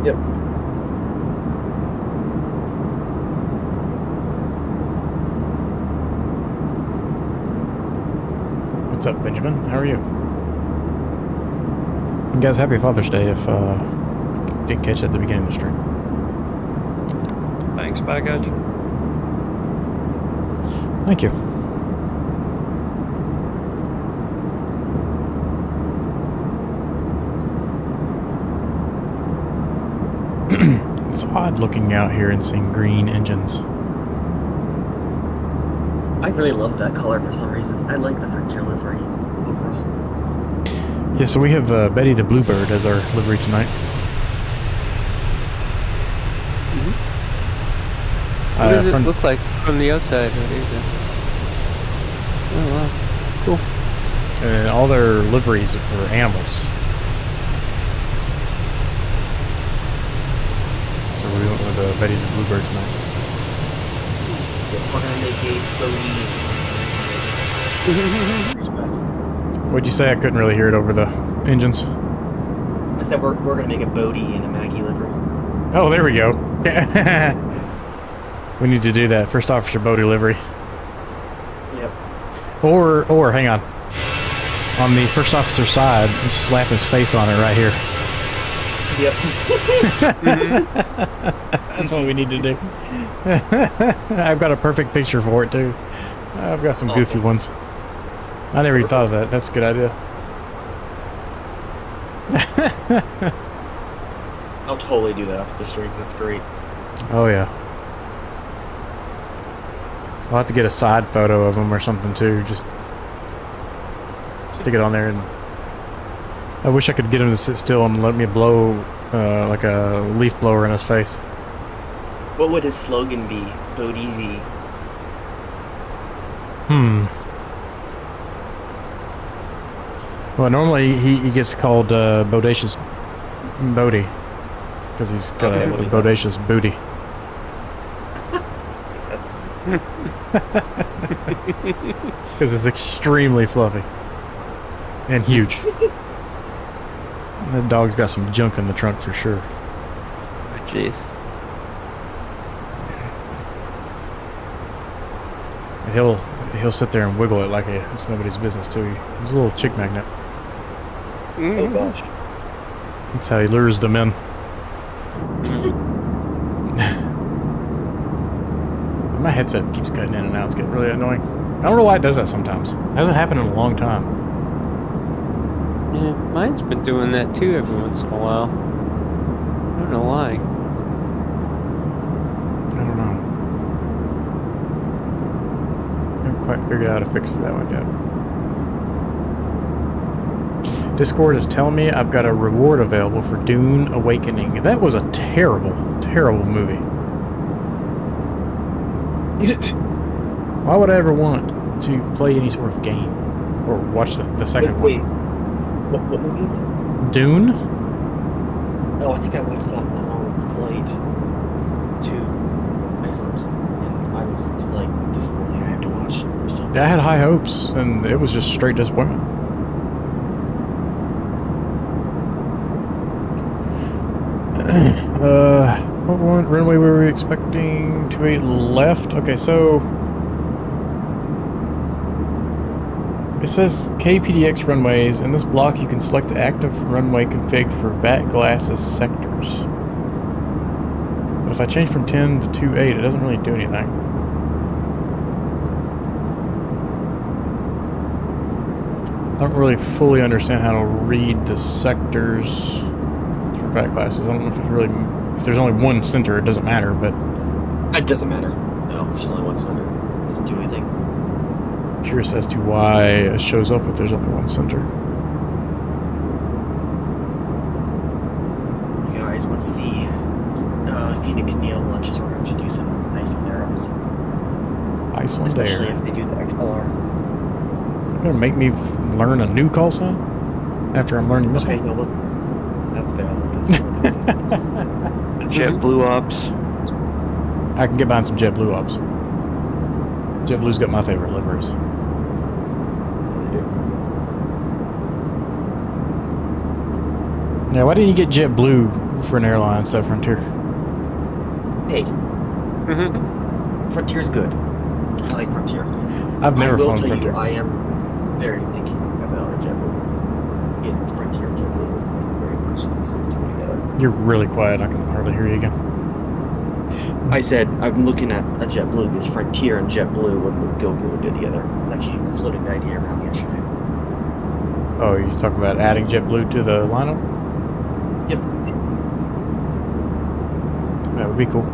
Yep. What's up, Benjamin? How are you? And guys, happy Father's Day if didn't catch it at the beginning of the stream. Thanks, bye guys. Thank you. It's odd looking out here and seeing green engines. I really love that color for some reason. I like the Frontier livery overall. Yeah, so we have Betty the Bluebird as our livery tonight. What does it look like from the outside? Oh wow, cool. And all their liveries are animals. So we went with Betty the Bluebird tonight. We're gonna make a What'd you say? I couldn't really hear it over the engines. I said we're gonna make a Bodie and a Maggie livery. Oh, there we go. We need to do that. First officer Bodie livery. Yep. Or hang on. On the first officer side, you slap his face on it right here. Yep. That's what we need to do. I've got a perfect picture for it too. I've got some goofy ones. I never even thought of that. That's a good idea. I'll totally do that after the stream. That's great. Oh yeah. I'll have to get a side photo of him or something too. Just stick it on there, and I wish I could get him to sit still and let me blow like a leaf blower in his face. What would his slogan be? Bodie V. Well, normally he gets called Bodacious Bodie because he's got a bodacious booty. That's funny. Because it's extremely fluffy and huge. That dog's got some junk in the trunk for sure. Oh, jeez. And he'll sit there and wiggle it like it's nobody's business too. He's a little chick magnet. Oh gosh. That's how he lures them in. My headset keeps cutting in and out. It's getting really annoying. I don't know why it does that sometimes. It hasn't happened in a long time. Yeah, mine's been doing that too every once in a while. I don't know why. I don't know. I haven't quite figured out a fix for that one yet. Discord is telling me I've got a reward available for Dune Awakening. That was a terrible, terrible movie. Why would I ever want to play any sort of game or watch the second wait. one? What movies? Dune? Oh, I think I went on a flight to Iceland, and I was just like, this is the only I have to watch. Or something. Yeah, I had high hopes, and it was just straight disappointment. What one runway were we expecting? 28 left? Okay, so it says KPDX runways. In this block, you can select the active runway config for VAT glasses sectors. But if I change from 10 to 28, it doesn't really do anything. I don't really fully understand how to read the sectors for VAT glasses. I don't know if it's really, if there's only one center, it doesn't matter, but It doesn't matter. No, there's only one center. It doesn't do anything. curious as to why it shows up if there's only one center. You guys, once the Fenix Neo launches, we're going to do some Iceland Arrows. Iceland Especially Air. if they do the XLR. You're gonna make me learn a new call sign after I'm learning this Okay, one? no, look. That's valid. That's valid. JetBlue ops. I can get behind some JetBlue ops. JetBlue's got my favorite liveries. Yeah, they do. Now, why didn't you get JetBlue for an airline instead of Frontier? Hey. Frontier's good. I like Frontier. I've never flown I will tell Frontier. you, I am very thinking about JetBlue. Yes, it's Frontier and JetBlue. Thank you very much. It's coming together. You're really quiet. I can hardly hear you again. I said I'm looking at a JetBlue because Frontier and JetBlue would go really good together. It's actually floating the idea around yesterday. Oh, you're talking about adding JetBlue to the lineup? Yep. That would be cool.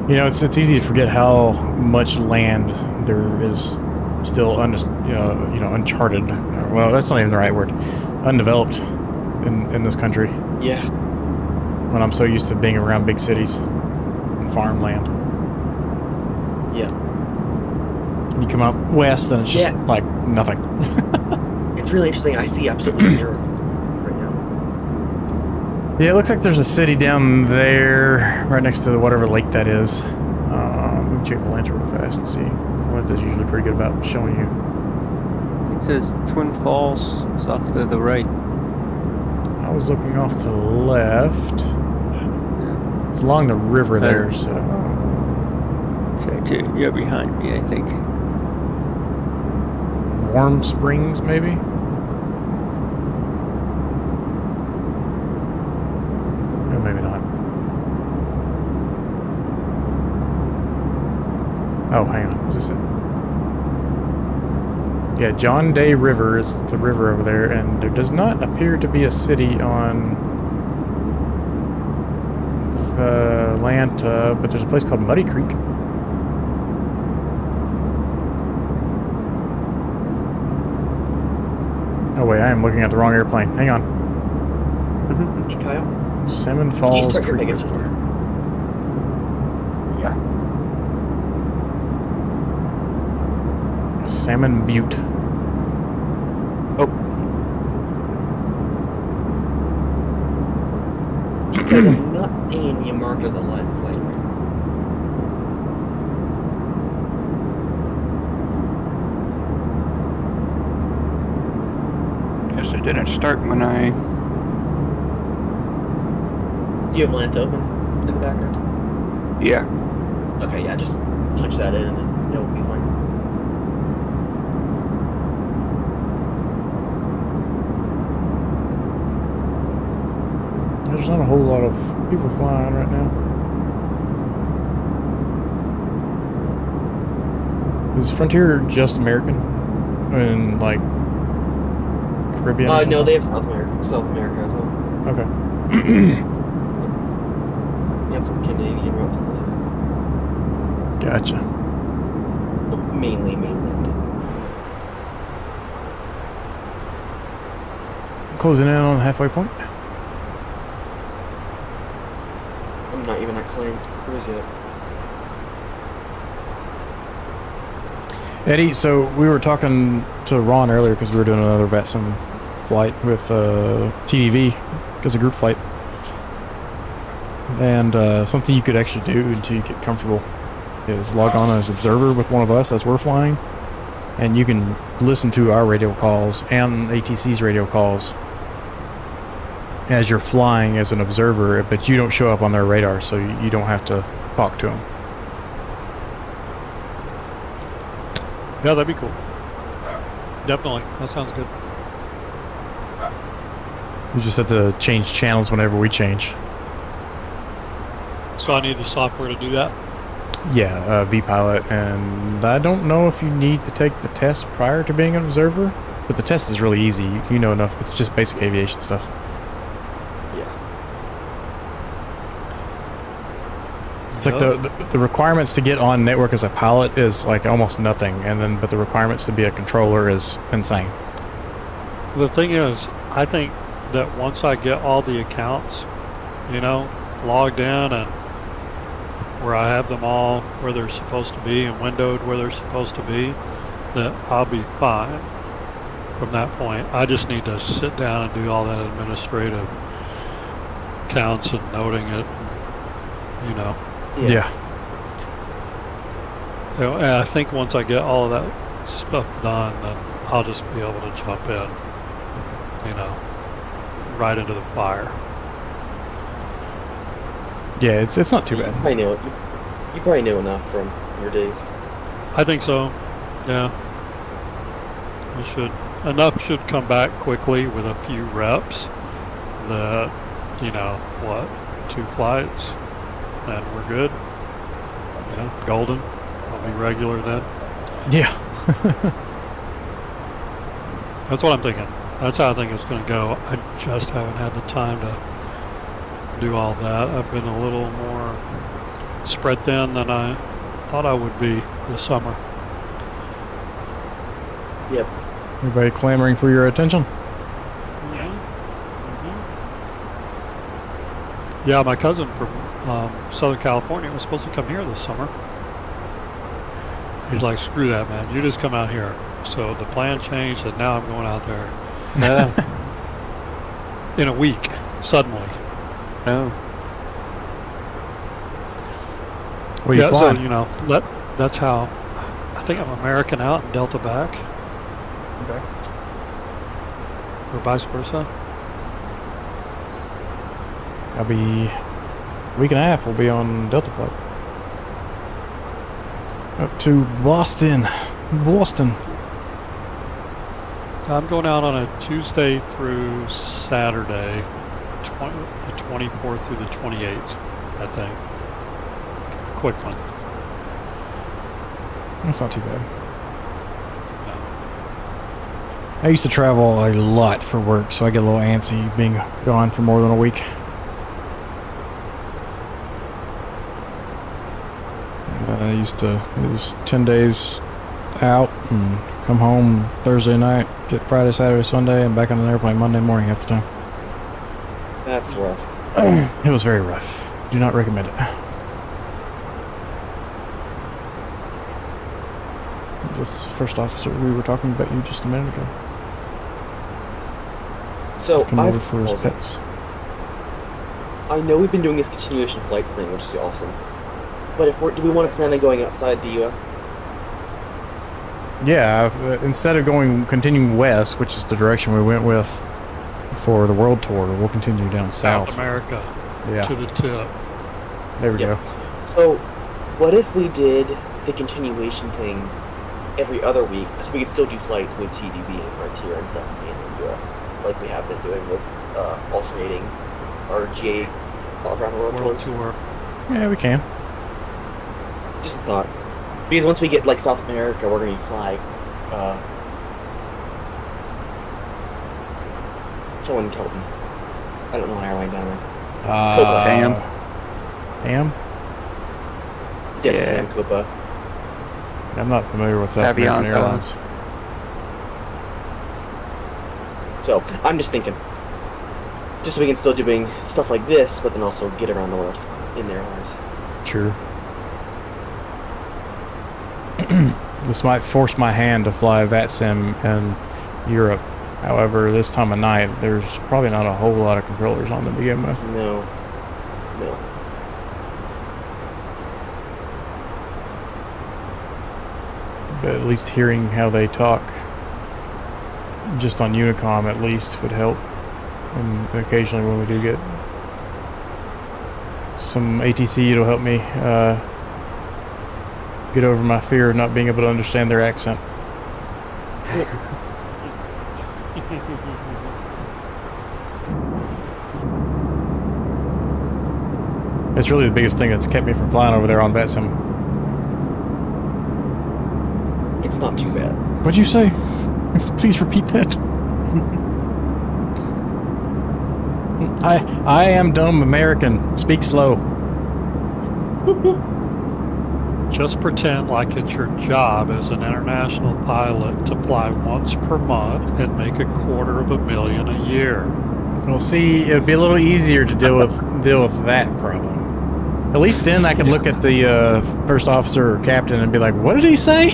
You know, it's easy to forget how much land there is still uncharted. Well, that's not even the right word. Undeveloped in this country. Yeah. When I'm so used to being around big cities and farmland. Yeah. You come out west and it's just like nothing. It's really interesting. I see absolutely zero right now. Yeah, it looks like there's a city down there right next to whatever lake that is. We can check the lantern real fast and see. Weather's usually pretty good about showing you. It says Twin Falls is off to the right. I was looking off to the left. It's along the river there, so... Sorry, you're behind me, I think. Warm Springs, maybe? No, maybe not. Oh, hang on. Is this it? Yeah, John Day River is the river over there, and there does not appear to be a city on Atlanta, but there's a place called Muddy Creek. Oh wait, I am looking at the wrong airplane. Hang on. Hey, Kyle. Salmon Falls Can you start your Creek. Pegasus? Yeah. Salmon Butte. Because I'm not seeing you marked as a live flight. Guess it didn't start when I... Do you have Lant open in the background? Yeah. Okay, yeah, just punch that in and then it will be fine. There's not a whole lot of people flying right now. Is Frontier just American? And like Caribbean? No, they have South America as well. Okay. And some Canadian routes, I believe. Gotcha. Mainly mainland. Closing in on the halfway point. I'm not even at cruise yet. Eddie, so we were talking to Ron earlier because we were doing another VATSIM flight with TDV as a group flight. And something you could actually do until you get comfortable is log on as observer with one of us as we're flying, and you can listen to our radio calls and ATC's radio calls as you're flying as an observer, but you don't show up on their radar, so you don't have to talk to them. Yeah, that'd be cool. Definitely. That sounds good. You just have to change channels whenever we change. So I need the software to do that? Yeah, vPilot, and I don't know if you need to take the test prior to being an observer, but the test is really easy if you know enough. It's just basic aviation stuff. It's like the requirements to get on network as a pilot is like almost nothing, but the requirements to be a controller is insane. The thing is, I think that once I get all the accounts, logged in and where I have them all where they're supposed to be and windowed where they're supposed to be, that I'll be fine from that point. I just need to sit down and do all that administrative counts and noting it, Yeah. And I think once I get all of that stuff done, then I'll just be able to jump in, right into the fire. Yeah, it's not too bad. You probably know enough from your days. I think so. Yeah. Enough should come back quickly with a few reps that, 2 flights and we're good. Golden. I'll be regular then. Yeah. That's what I'm thinking. That's how I think it's going to go. I just haven't had the time to do all that. I've been a little more spread thin than I thought I would be this summer. Yep. Everybody clamoring for your attention? Yeah, my cousin from Southern California was supposed to come here this summer. He's like, screw that, man. You just come out here. So the plan changed, and now I'm going out there in a week, suddenly. Oh. Well, you flying? So, that's how I think I'm American out and Delta back, Okay. or vice versa. I'll be a week and a half. We'll be on Delta flight up to Boston. I'm going out on a Tuesday through Saturday, the 24th through the 28th, I think. Quick one. That's not too bad. I used to travel a lot for work, so I get a little antsy being gone for more than a week. It was 10 days out and come home Thursday night, get Friday, Saturday, Sunday, and back on an airplane Monday morning half the time. That's rough. It was very rough. Do not recommend it. This first officer we were talking about you just a minute ago. So He's come over for his pets. I know we've been doing this continuation flights thing, which is awesome. But do we want to plan on going outside the U.S.? Yeah, instead of continuing west, which is the direction we went with for the world tour, we'll continue down south. South America. Yeah. To the tip. There we go. So, what if we did the continuation thing every other week, so we could still do flights with TDB and Frontier and stuff in the U.S., like we have been doing with alternating our GA all around the world tour. Yeah, we can. Just a thought. Because once we get like South America, we're going to fly. Someone help me. I don't know an airline down there. TAM? Yes, Yeah. TAM, Copa. I'm not familiar with South American Airlines. So, I'm just thinking. Just so we can still doing stuff like this, but then also get around the world in the airlines. Sure. This might force my hand to fly VATSIM in Europe. However, this time of night, there's probably not a whole lot of controllers on to begin with. No. But at least hearing how they talk, just on Unicom at least, would help. And occasionally when we do get some ATC, it'll help me get over my fear of not being able to understand their accent. It's really the biggest thing that's kept me from flying over there on VATSIM. It's not too bad. What'd you say? Please repeat that. I am dumb American. Speak slow. Just pretend like it's your job as an international pilot to fly once per month and make $250,000 a year. Well, see, it'd be a little easier to deal with that problem. At least then I could look at the first officer or captain and be like, "What did he say?"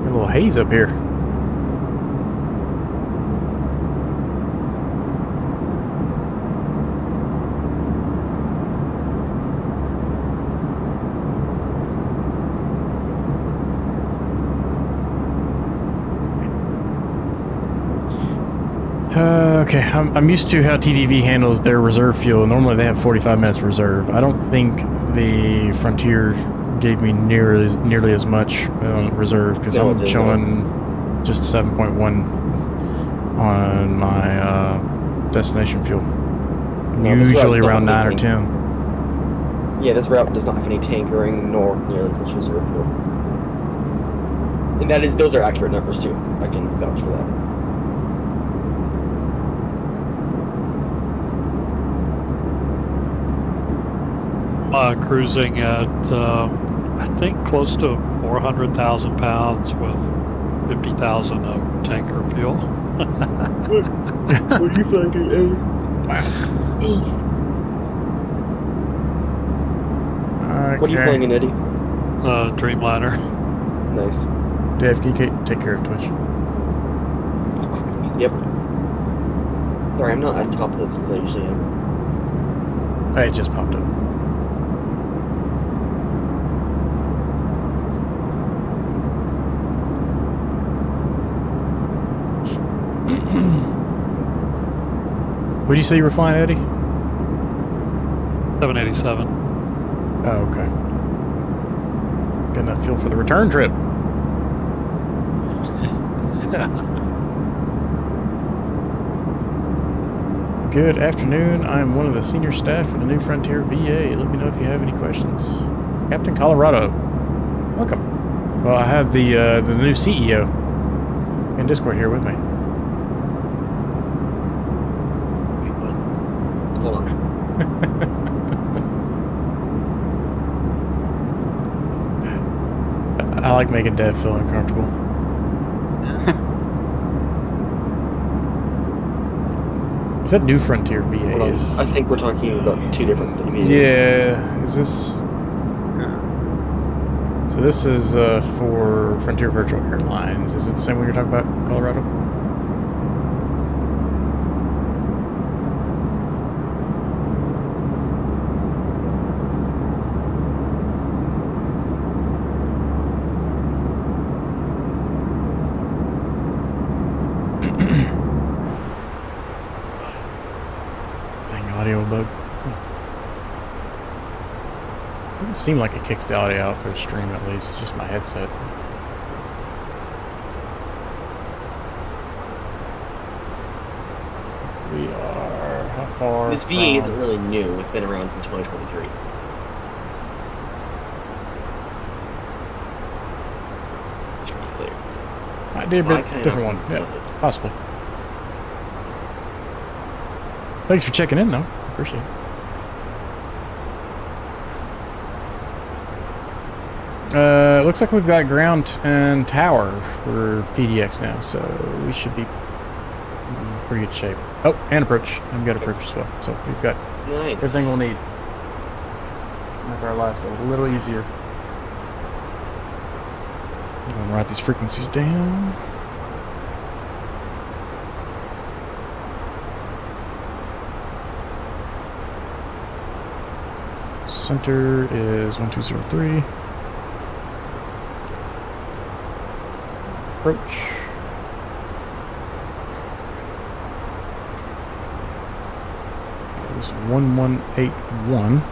A little haze up here. Okay, I'm used to how TDV handles their reserve fuel. Normally they have 45 minutes reserve. I don't think the Frontier gave me nearly as much reserve because I'm showing just 7.1 on my destination fuel. Usually around 9 or 10. Yeah, this route does not have any tankering nor nearly as much reserve fuel. And those are accurate numbers too. I can vouch for that. Cruising at, I think, close to 400,000 pounds with 50,000 of tanker fuel. What are you thinking, Eddie? Wow. What are you flying in, Eddie? Dreamliner. Nice. Dave, can you take care of Twitch? Yep. Sorry, I'm not on top of this as I usually am. It just popped up. What'd you say you were flying, Eddie? 787. Oh, okay. Got enough fuel for the return trip. Good afternoon. I'm one of the senior staff for the new Frontier VA. Let me know if you have any questions. Captain Colorado. Welcome. Well, I have the new CEO in Discord here with me. Hold on. I like making Dev feel uncomfortable. Is that new Frontier VA? I think we're talking about two different VAs. Yeah. Is this? So this is for Frontier Virtual Airlines. Is it the same one you're talking about, Colorado? Audio bug. Doesn't seem like it kicks the audio out for the stream, at least. It's just my headset. We are... how far? This VA isn't really new. It's been around since 2023. Should be clear. Might be a bit different one. Yeah, possibly. Thanks for checking in, though. Appreciate it. Looks like we've got ground and tower for PDX now, so we should be in pretty good shape. Oh, and approach. I've got approach as well, so we've got everything we'll need. Make our lives a little easier. I'm gonna write these frequencies down. Center is 1203. Approach. It is 1181.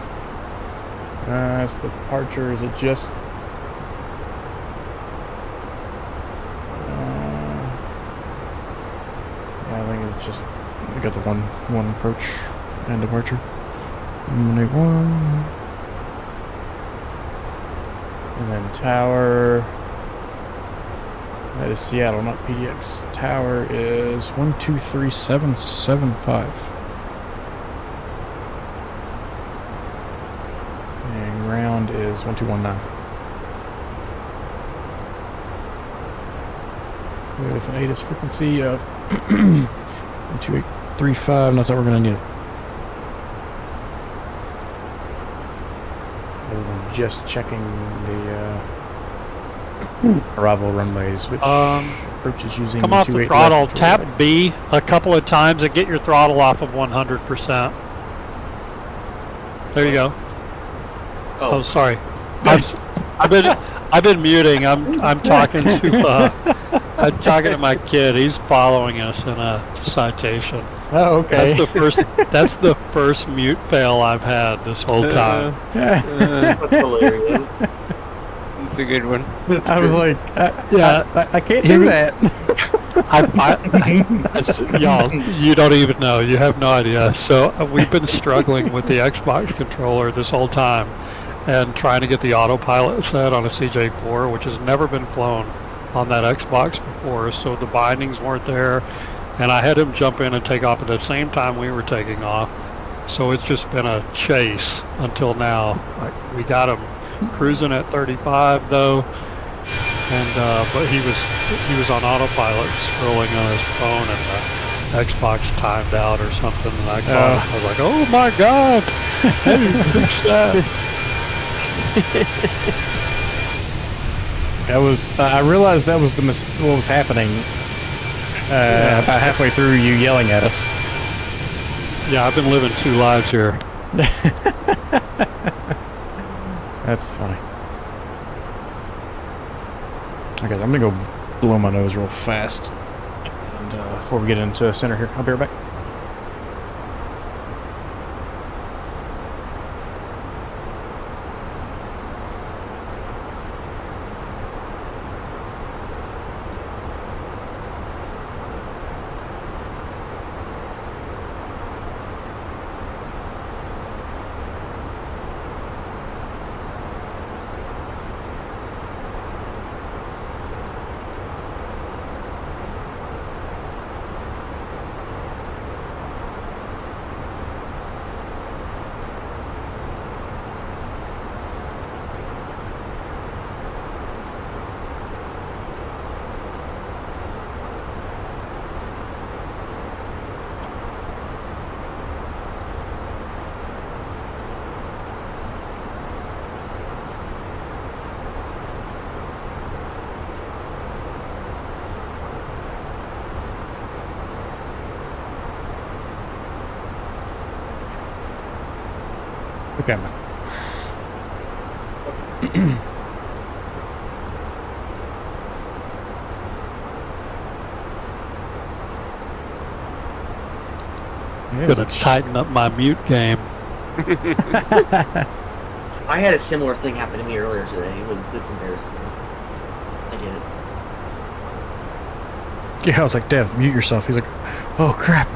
As departure, is it just? Yeah, I think it's just. We got the one approach and departure. 181. And then tower, that is Seattle, not PDX. Tower is 123775. And ground is 1219. With an ATIS frequency of 12835, not that we're going to need it. Just checking the arrival runways, which approach is using. Come off the throttle, tap B a couple of times and get your throttle off of 100%. There you go. Oh, sorry. I've been muting. I'm talking to I'm talking to my kid. He's following us in a citation. Oh, okay. That's the first mute fail I've had this whole time. That's hilarious. It's a good one. I was like, I can't do that. Y'all, you don't even know. You have no idea. So we've been struggling with the Xbox controller this whole time and trying to get the autopilot set on a CJ4, which has never been flown on that Xbox before. So the bindings weren't there. And I had him jump in and take off at the same time we were taking off. So it's just been a chase until now. We got him cruising at 35 though. And but he was on autopilot scrolling on his phone and the Xbox timed out or something. And I was like, oh my God, how do you fix that? That was, I realized that was what was happening about halfway through you yelling at us. Yeah, I've been living 2 lives here. That's funny. Okay, so I'm gonna go blow my nose real fast and, before we get into center here. I'll be right back. Okay, man. Gonna tighten up my mute game. I had a similar thing happen to me earlier today. It's embarrassing. I get it. Yeah, I was like, Dev, mute yourself. He's like, oh crap.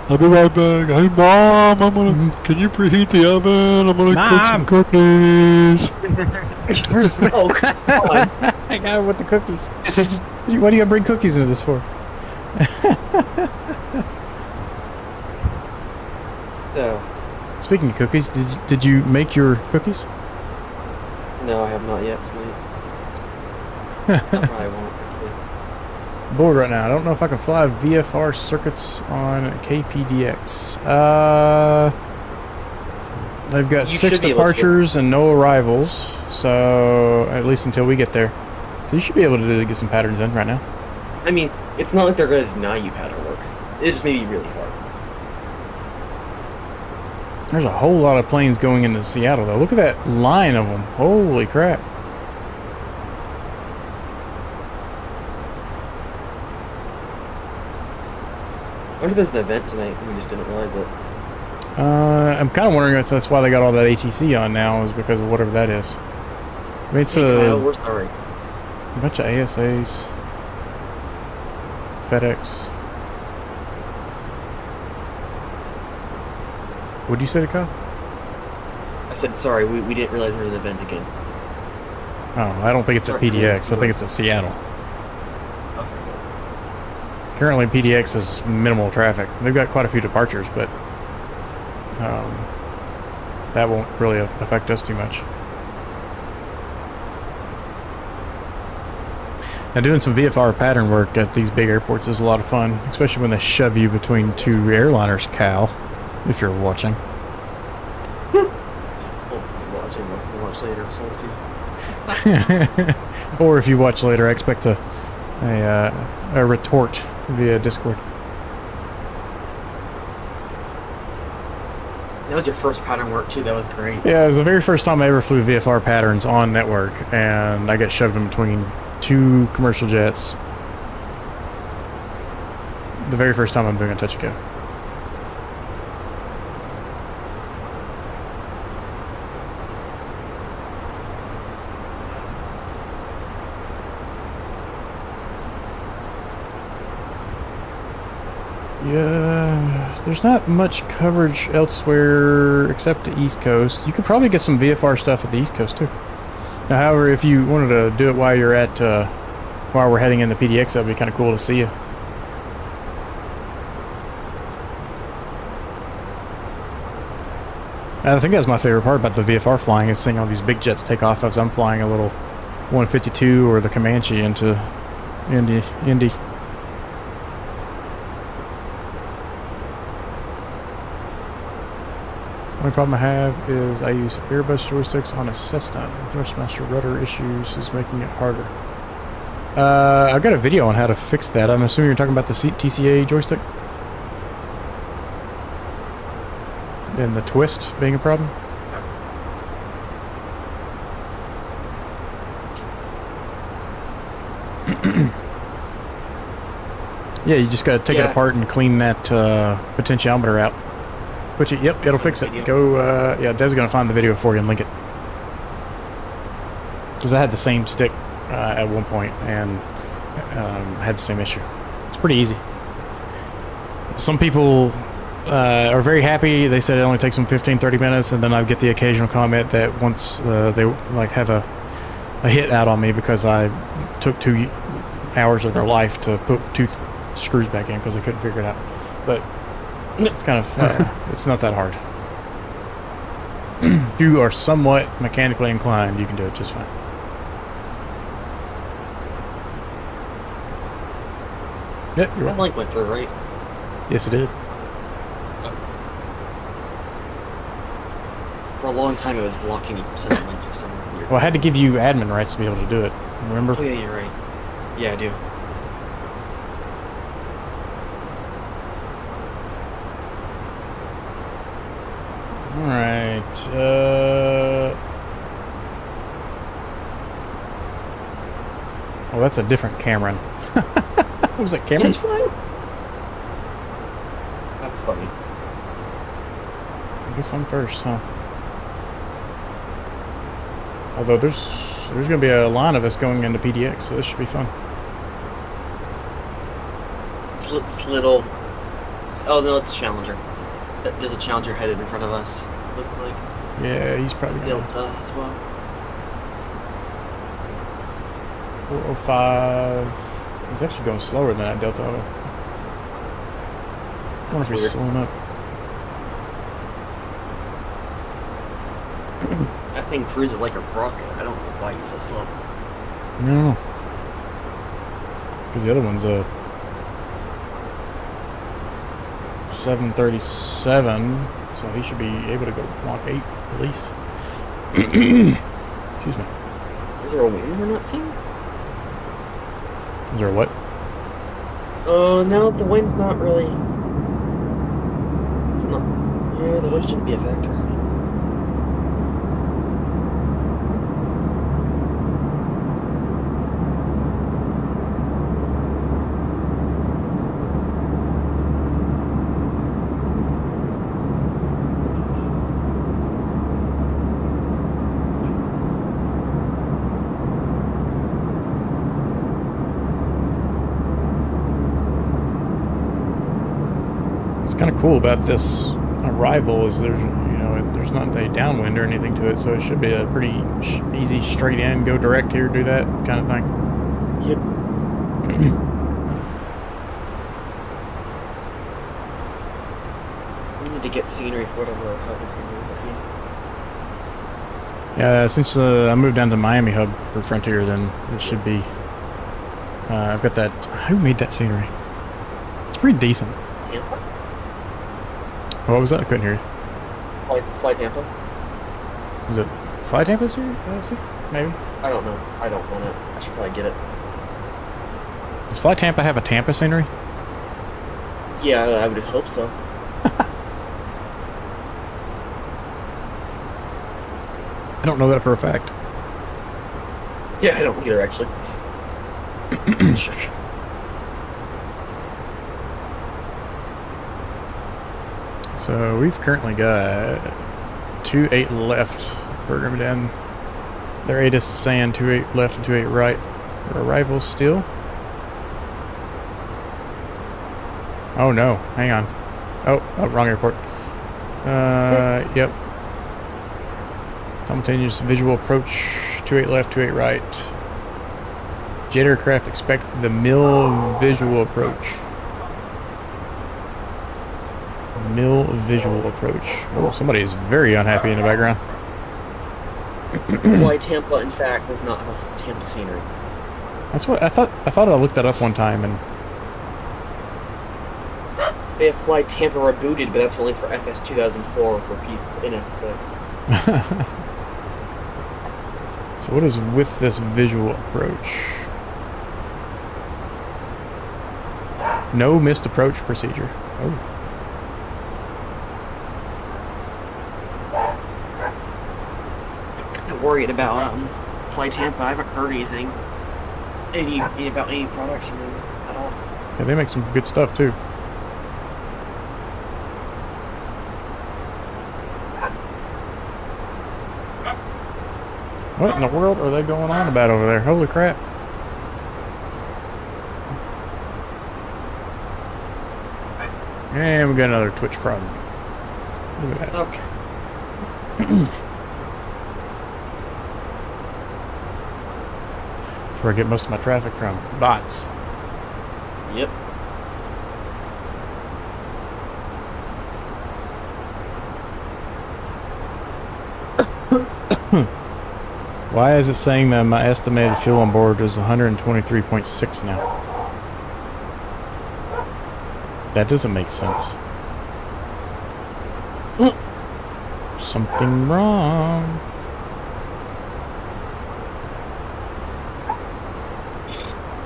I'll be right back. Hey, Mom, can you preheat the oven? I'm gonna cook some cookies. Where's oh, come on. I got it with the cookies. What do you gotta bring cookies into this for? So, speaking of cookies, did you make your cookies? No, I have not yet tonight. I probably won't. Bored right now. I don't know if I can fly VFR circuits on KPDX. They've got 6 departures and no arrivals, so at least until we get there. So you should be able to get some patterns in right now. I mean, it's not like they're going to deny you pattern work. It just may be really hard. There's a whole lot of planes going into Seattle, though. Look at that line of them. Holy crap. I wonder if there's an event tonight and we just didn't realize it. I'm kind of wondering if that's why they got all that ATC on now, is because of whatever that is. I mean, it's Kyle, we're sorry. A bunch of ASAs. FedEx. What'd you say to Kyle? I said sorry, we didn't realize there was an event again. Oh, I don't think it's at PDX. I think it's at Seattle. Currently, PDX is minimal traffic. They've got quite a few departures, but that won't really affect us too much. Now, doing some VFR pattern work at these big airports is a lot of fun, especially when they shove you between 2 airliners, Cal, if you're watching. Watch later, so we'll see. Or if you watch later, I expect a retort via Discord. That was your first pattern work too. That was great. Yeah, it was the very first time I ever flew VFR patterns on network, and I got shoved in between 2 commercial jets. The very first time I'm doing a touch and go. Yeah, there's not much coverage elsewhere except the East Coast. You could probably get some VFR stuff at the East Coast too. Now, however, if you wanted to do it while you're at, while we're heading into PDX, that'd be kind of cool to see you. I think that's my favorite part about the VFR flying, is seeing all these big jets take off as I'm flying a little 152 or the Comanche into Indy. Only problem I have is I use Airbus joysticks on a Cessna. Thrustmaster rudder issues is making it harder. I've got a video on how to fix that. I'm assuming you're talking about the TCA joystick? And the twist being a problem? Yeah, you just gotta take it apart and clean that potentiometer out. Which, yep, it'll fix it. Go, yeah, Dev's gonna find the video for you and link it. Because I had the same stick at one point and had the same issue. It's pretty easy. Some people are very happy. They said it only takes them 15-30 minutes, and then I get the occasional comment that once they like have a hit out on me because I took 2 hours of their life to put 2 screws back in because they couldn't figure it out. But it's kind of it's not that hard. If you are somewhat mechanically inclined, you can do it just fine. Yep, you're right. That link went through, right? Yes, it did. For a long time, it was blocking you from sending links for some weird. Well, I had to give you admin rights to be able to do it. Remember? Oh yeah, you're right. Yeah, I do. Alright, oh, that's a different Cameron. Was it Cameron's flying? That's funny. I guess I'm first, huh? Although there's gonna be a line of us going into PDX, so this should be fun. It's little. Oh no, it's Challenger. There's a Challenger headed in front of us. Looks like. Yeah, he's probably gonna... Delta as well. 405. He's actually going slower than that Delta. I wonder if he's slowing up. That thing cruises like a rocket. I don't know why he's so slow. No. Because the other one's a 737, so he should be able to go Mach 8 at least. Excuse me. Is there a wind we're not seeing? Is there a what? Oh no, the wind's not really. It's not. Yeah, the wind shouldn't be a factor. Kind of cool about this arrival is there's not a downwind or anything to it, so it should be a pretty easy straight in, go direct here, do that kind of thing. Yep. We need to get scenery for whatever our hub is going to be. Yeah, since I moved down to Miami hub for Frontier, then it should be. I've got that. Who made that scenery? It's pretty decent. Yep. What was that? I couldn't hear you. Fly Tampa? Is it Fly Tampa here? Maybe? I don't know. I don't want it. I should probably get it. Does Fly Tampa have a Tampa scenery? Yeah, I would hope so. I don't know that for a fact. Yeah, I don't either, actually. Sure. So we've currently got 28 left. We're going down. Their 8 is saying 28 left and 28 right for arrivals still. Oh no, hang on. Oh, wrong airport. Yep. Simultaneous visual approach, 28 left, 28 right. Jet aircraft expect the mill visual approach. Mill visual approach. Oh, somebody is very unhappy in the background. Fly Tampa, in fact, does not have Tampa scenery. That's what I thought. I looked that up one time, and They have Fly Tampa rebooted, but that's only for FS 2004 for people in FSX. So what is with this visual approach? No missed approach procedure. Oh. I'm kind of worried about Fly Tampa. I haven't heard anything about any products from them at all. Yeah, they make some good stuff too. What in the world are they going on about over there? Holy crap. And we got another Twitch problem. Look at that. Okay. That's where I get most of my traffic from. Bots. Yep. Why is it saying that my estimated fuel on board is 123.6 now? That doesn't make sense. Something wrong.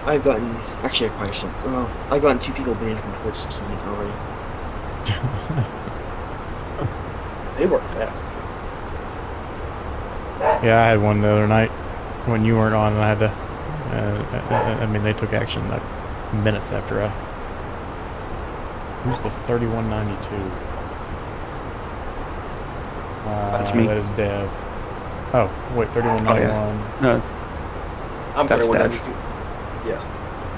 I've gotten, actually I probably shouldn't. Well, I've gotten 2 people banned from Twitch TV already. They work fast. Yeah, I had one the other night when you weren't on, and I had to. I mean, they took action like minutes after I. Who's the 3192? That's me. That is Dev. Oh, wait, 3191. No, I'm That's 3192. Yeah.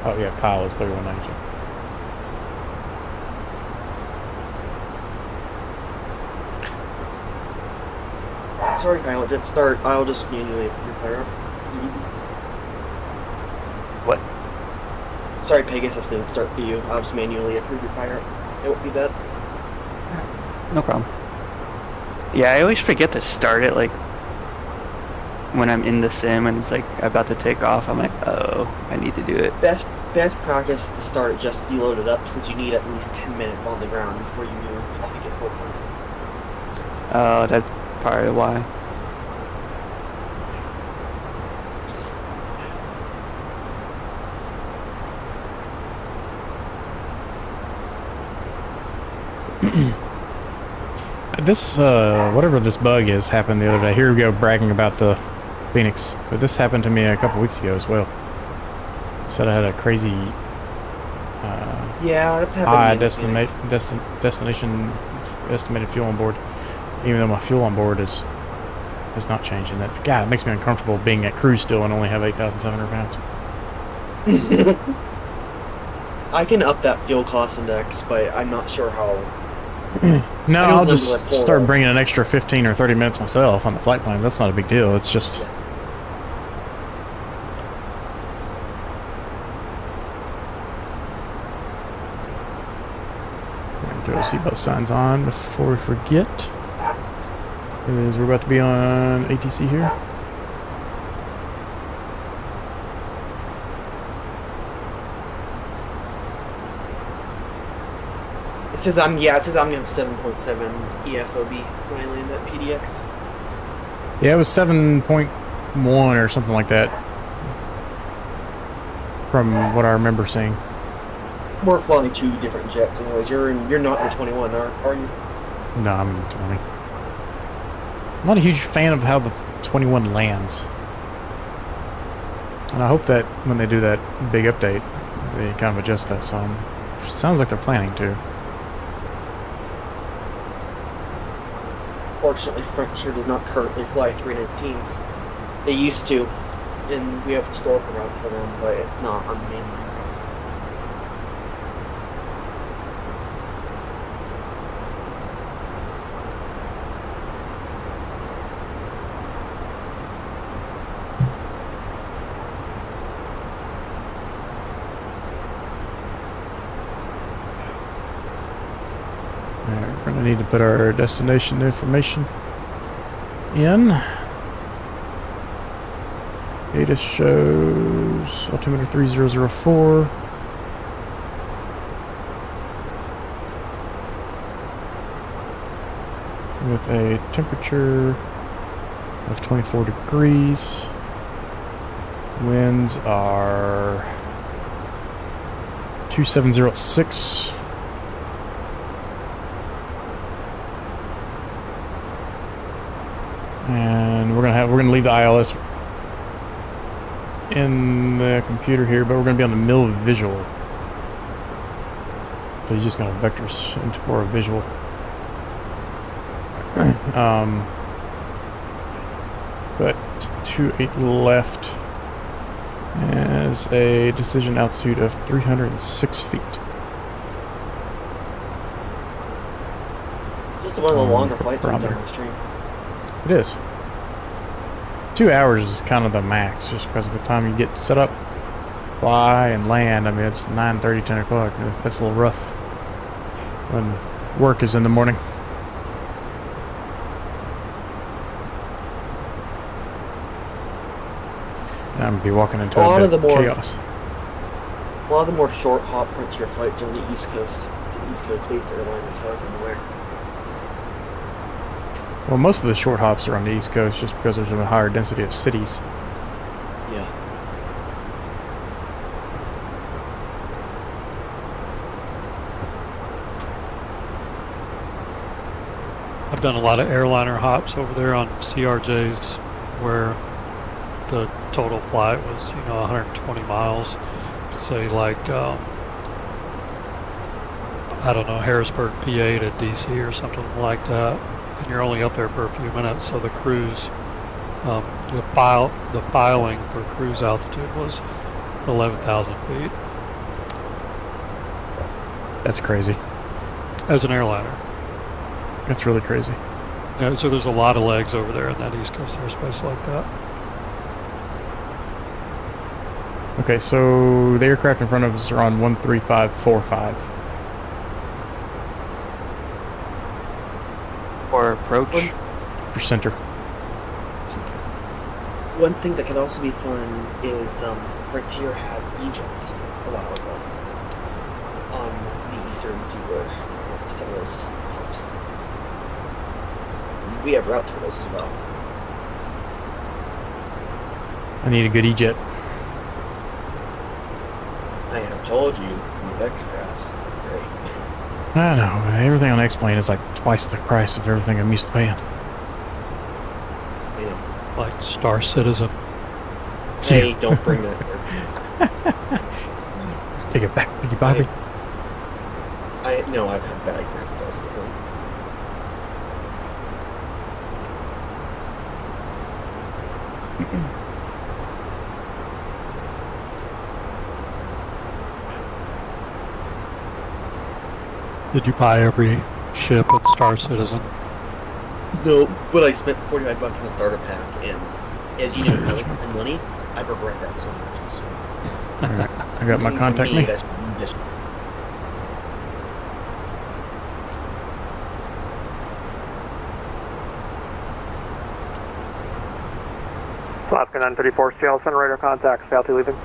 Oh, yeah, Kyle is 3192. Sorry, Kyle. Just start. I'll just manually repair it. Easy. What? Sorry, Pegasus didn't start for you. I'll just manually approve your fire. It won't be bad. No problem. Yeah, I always forget to start it, like, when I'm in the sim and it's, like, about to take off, I'm like, oh, I need to do it. Best practice is to start it just as you load it up, since you need at least 10 minutes on the ground before you move to get full points. Oh, that's probably why. This, whatever this bug is, happened the other day. Here we go bragging about the Fenix. But this happened to me a couple weeks ago as well. Said I had a crazy, yeah, that's happened. destination estimated fuel on board. Even though my fuel on board is not changing. That, God, it makes me uncomfortable being at cruise still and only have 8,700 pounds. I can up that fuel cost index, but I'm not sure how. No, I'll just start bringing an extra 15 or 30 minutes myself on the flight plans. That's not a big deal. It's just... Throw seatbelt signs on before we forget. Because we're about to be on ATC here. It says I'm gonna have 7.7 EFOB when I land at PDX. Yeah, it was 7.1 or something like that. From what I remember seeing. We're flying 2 different jets, anyways. You're not in the 21, are you? No, I'm in the 20. I'm not a huge fan of how the 21 lands. And I hope that when they do that big update, they kind of adjust that some. Sounds like they're planning to. Fortunately, Frontier does not currently fly 319s. They used to, and we have historical routes for them, but it's not on the main line routes. Alright, we're gonna need to put our destination information in. Data shows altimeter 3004. with a temperature of 24 degrees. Winds are 2706. And we're gonna leave the ILS in the computer here, but we're gonna be on the mill visual. So he's just gonna vector us into our visual. But 28 left as a decision altitude of 306 feet. This is one of the longer flights we've done on the stream. It is. 2 hours is kind of the max, just because of the time you get set up, fly, and land. I mean, it's 9:30, 10 o'clock. That's a little rough when work is in the morning. And I'm going to be walking into a bit of chaos. A lot of the more short hop Frontier flights are on the East Coast. It's an East Coast based airline as far as I'm aware. Well, most of the short hops are on the East Coast just because there's a higher density of cities. Yeah. I've done a lot of airliner hops over there on CRJs where the total flight was, 120 miles. Say like, I don't know, Harrisburg, PA to DC or something like that. And you're only up there for a few minutes, so the cruise, the filing for cruise altitude was 11,000 feet. That's crazy. As an airliner. That's really crazy. Yeah, so there's a lot of legs over there in that East Coast airspace like that. Okay, so the aircraft in front of us are on 13545. Or approach? For center. One thing that could also be fun is Frontier had E-jets a while ago on the eastern seaboard for some of those hops. We have routes for those as well. I need a good E-jet. I have told you, the X-Crafts are great. I know, everything on X-Plane is like twice the price of everything I'm used to paying. Yeah. Like Star Citizen. Hey, don't bring that here. Take it back, Piggy Bobby. No, I've had bad experience with Star Citizen. Did you buy every ship at Star Citizen? No, but I spent $45 on a starter pack, and as you know, I like my money. I regret that so much. Alright, I got my contact me. Alaska 934, Seattle Center, radar contact, Southie leaving.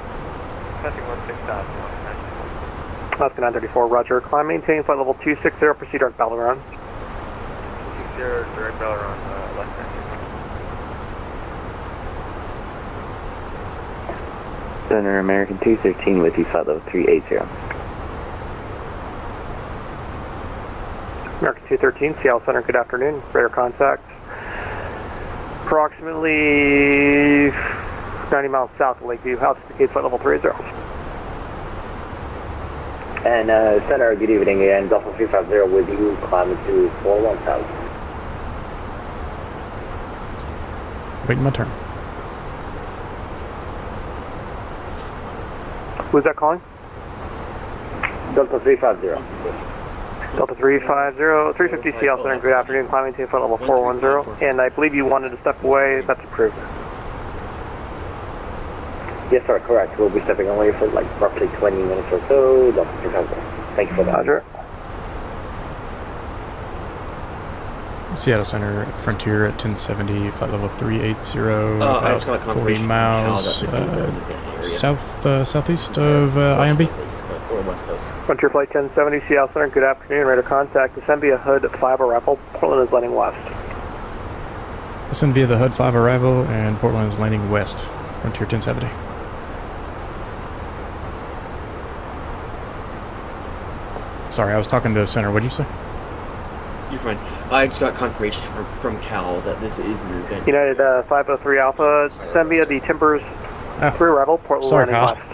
Passing 16,000. Alaska 934, roger. Climb, maintain flight level 260, proceed direct battle ground. 260, direct battle ground, left hand. Center American 213 with you, flight level 380. American 213, Seattle Center, good afternoon. Radar contact. Approximately 90 miles south of Lakeview, altitude flight level 30. And Center, good evening again, Delta 350 with you, climbing to 41000. Waiting my turn. Who's that calling? Delta 350. Delta 350, 350 Seattle Center, good afternoon, climbing to flight level 410. And I believe you wanted to step away, that's approved. Yes, sir, correct. We'll be stepping away for like roughly 20 minutes or so. Delta 350. Thank you for that. Roger. Seattle Center, Frontier at 1070, flight level 380, I was about going 40 miles southeast of IMB. West Coast. Frontier Flight 1070, Seattle Center, good afternoon. Radar contact, descend via Hood 5 arrival. Portland is landing west. Descend via the Hood 5 arrival, and Portland is landing west. Frontier 1070. Sorry, I was talking to center. What'd you say? You're fine. I just got confirmation from Cal that this is an event. United 503 Alpha, descend via the Timbers 3 arrival. Portland Sorry, landing Kyle. west.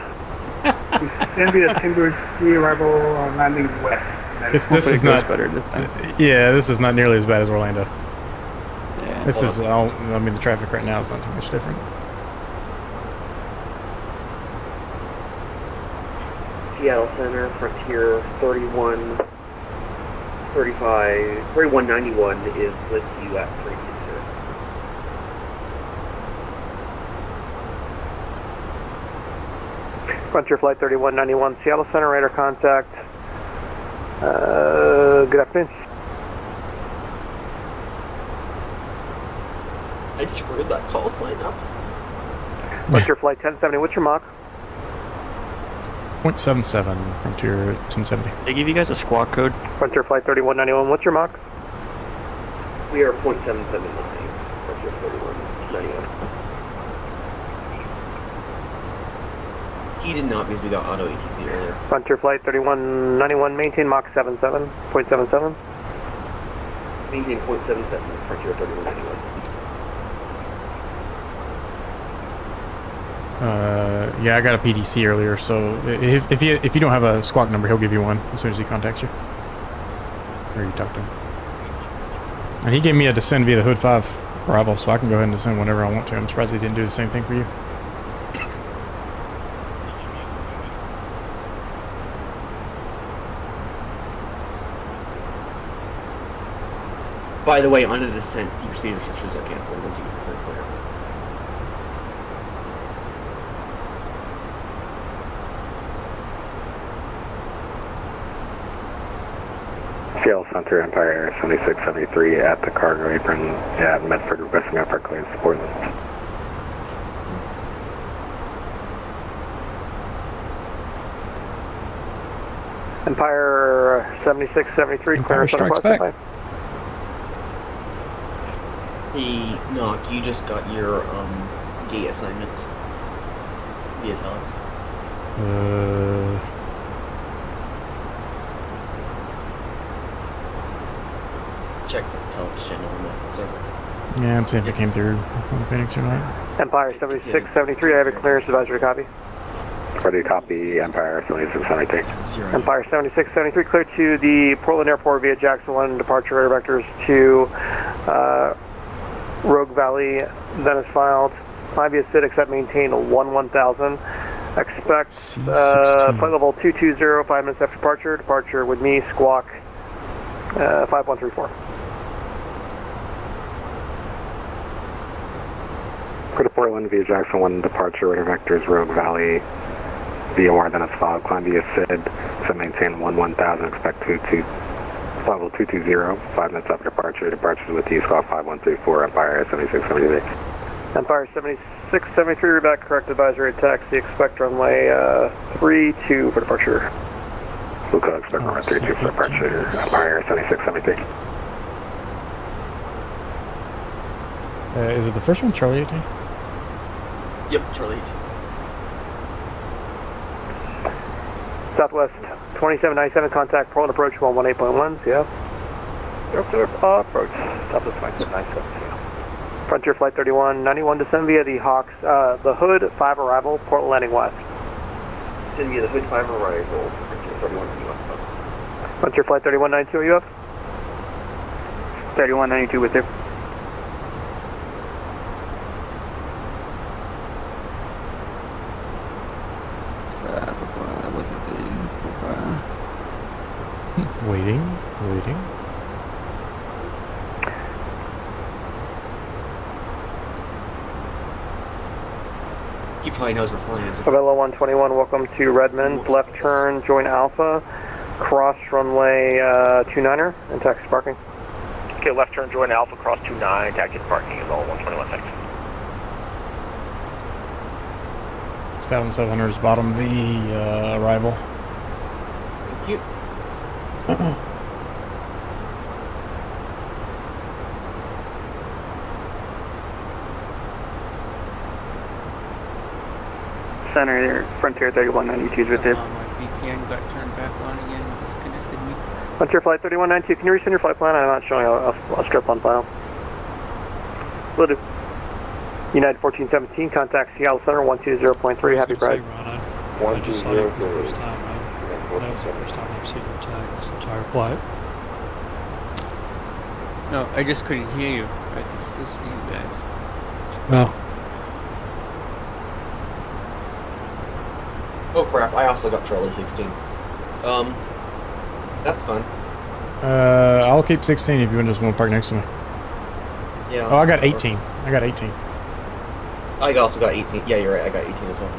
Descend via Timbers 3 arrival, landing west. This is not better this time. Yeah, this is not nearly as bad as Orlando. Yeah. This is, I mean, the traffic right now is not too much different. Seattle Center, Frontier 3191 is with you at 320. Frontier Flight 3191, Seattle Center, radar contact. Good afternoon. I screwed that call sign up. Frontier Flight 1070, what's your Mach? 0.77 Frontier 1070. They give you guys a squawk code? Frontier Flight 3191, what's your Mach? We are 0.779. Frontier 3191. He did not because we got auto ATC earlier. Frontier Flight 3191, maintain Mach 77, 0.77. Maintain 0.77, Frontier 3191. Yeah, I got a PDC earlier, so if you don't have a squawk number, he'll give you one as soon as he contacts you. Or you talk to him. And he gave me a descend via the Hood 5 arrival, so I can go ahead and descend whenever I want to. I'm surprised he didn't do the same thing for you. By the way, on a descent, your speed restrictions are canceled once you get descent clearance. Seattle Center, Empire 7673 at the cargo apron at Medford, requesting upper clearance to Portland. Empire 7673, Empire clearance strikes back. Hey, Knock, you just got your gate assignments via telex. Check the telex channel on the server. Yeah, I'm seeing if it came through on the Phoenix or not. Empire 7673, I have a clearance advisory copy. Ready to copy, Empire 7673. Empire 7673, clear to the Portland Airport via Jackson 1 departure radar vectors to Rogue Valley, then is filed. Climb via SID, except maintain 1000. Expect flight level 220, 5 minutes after departure. Departure with me, squawk 5134. Go to Portland via Jackson 1 departure, radar vectors, Rogue Valley, VOR, then it's filed. Climb via SID, so maintain 1000, expect flight level 220, 5 minutes after departure. Departures with you, squawk 5134, Empire 7673. Empire 7673, reback, correct advisory taxi, expect runway 32 for departure. Luca, expect runway 32 for departure, Empire 7673. Is it the first one, Charlie 18? Yep, Charlie 18. Southwest 2797, contact Portland approach 118.1, yeah. Approach, Southwest 2797, yeah. Frontier Flight 3191, descend via the Hawks, the Hood 5 arrival, Portland landing west. Descend via the Hood 5 arrival, Frontier 3191. Frontier Flight 3192, are you up? 3192 with there. Waiting. He probably knows we're flying. Avella 121, welcome to Redmond. Left turn, join Alpha. Cross runway 29er and taxi parking. Okay, left turn, join Alpha, cross 29, taxi to parking is all 121, thanks. 6700 is bottom V arrival. Thank you. Center, Frontier 3192 with you. My VPN got turned back on again and disconnected me. Frontier Flight 3192, can you resend your flight plan? I'm not showing a script on file. Will do. United 1417, contact Seattle Center 120.3, happy Pride. I just saw you for the first time, man. That was the first time I've seen your tag this entire flight. No, I just couldn't hear you. I could still see you guys. No. Oh crap, I also got Charlie 16. That's fun. I'll keep 16 if you just want to park next to me. Yeah. Oh, I got 18. I got 18. I also got 18. Yeah, you're right, I got 18 as well.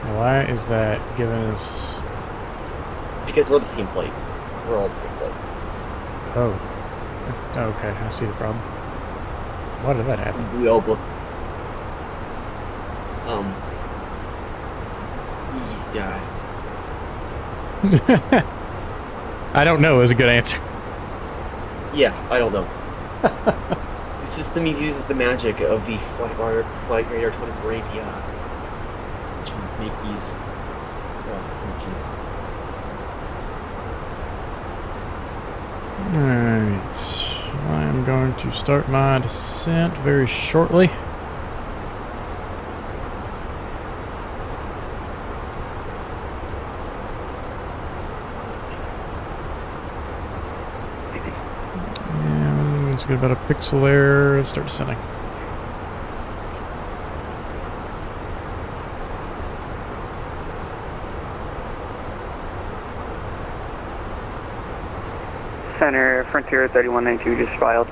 Now, why is that giving us... Because we're the same plate. We're all the same plate. Oh. Okay, I see the problem. Why did that happen? We all book. Yeah. I don't know is a good answer. Yeah, I don't know. The system uses the magic of the Flight Radar 24 API to make these connections. Alright, I am going to start my descent very shortly. And let's get about a pixel there and start descending. Center, Frontier 3192 just filed.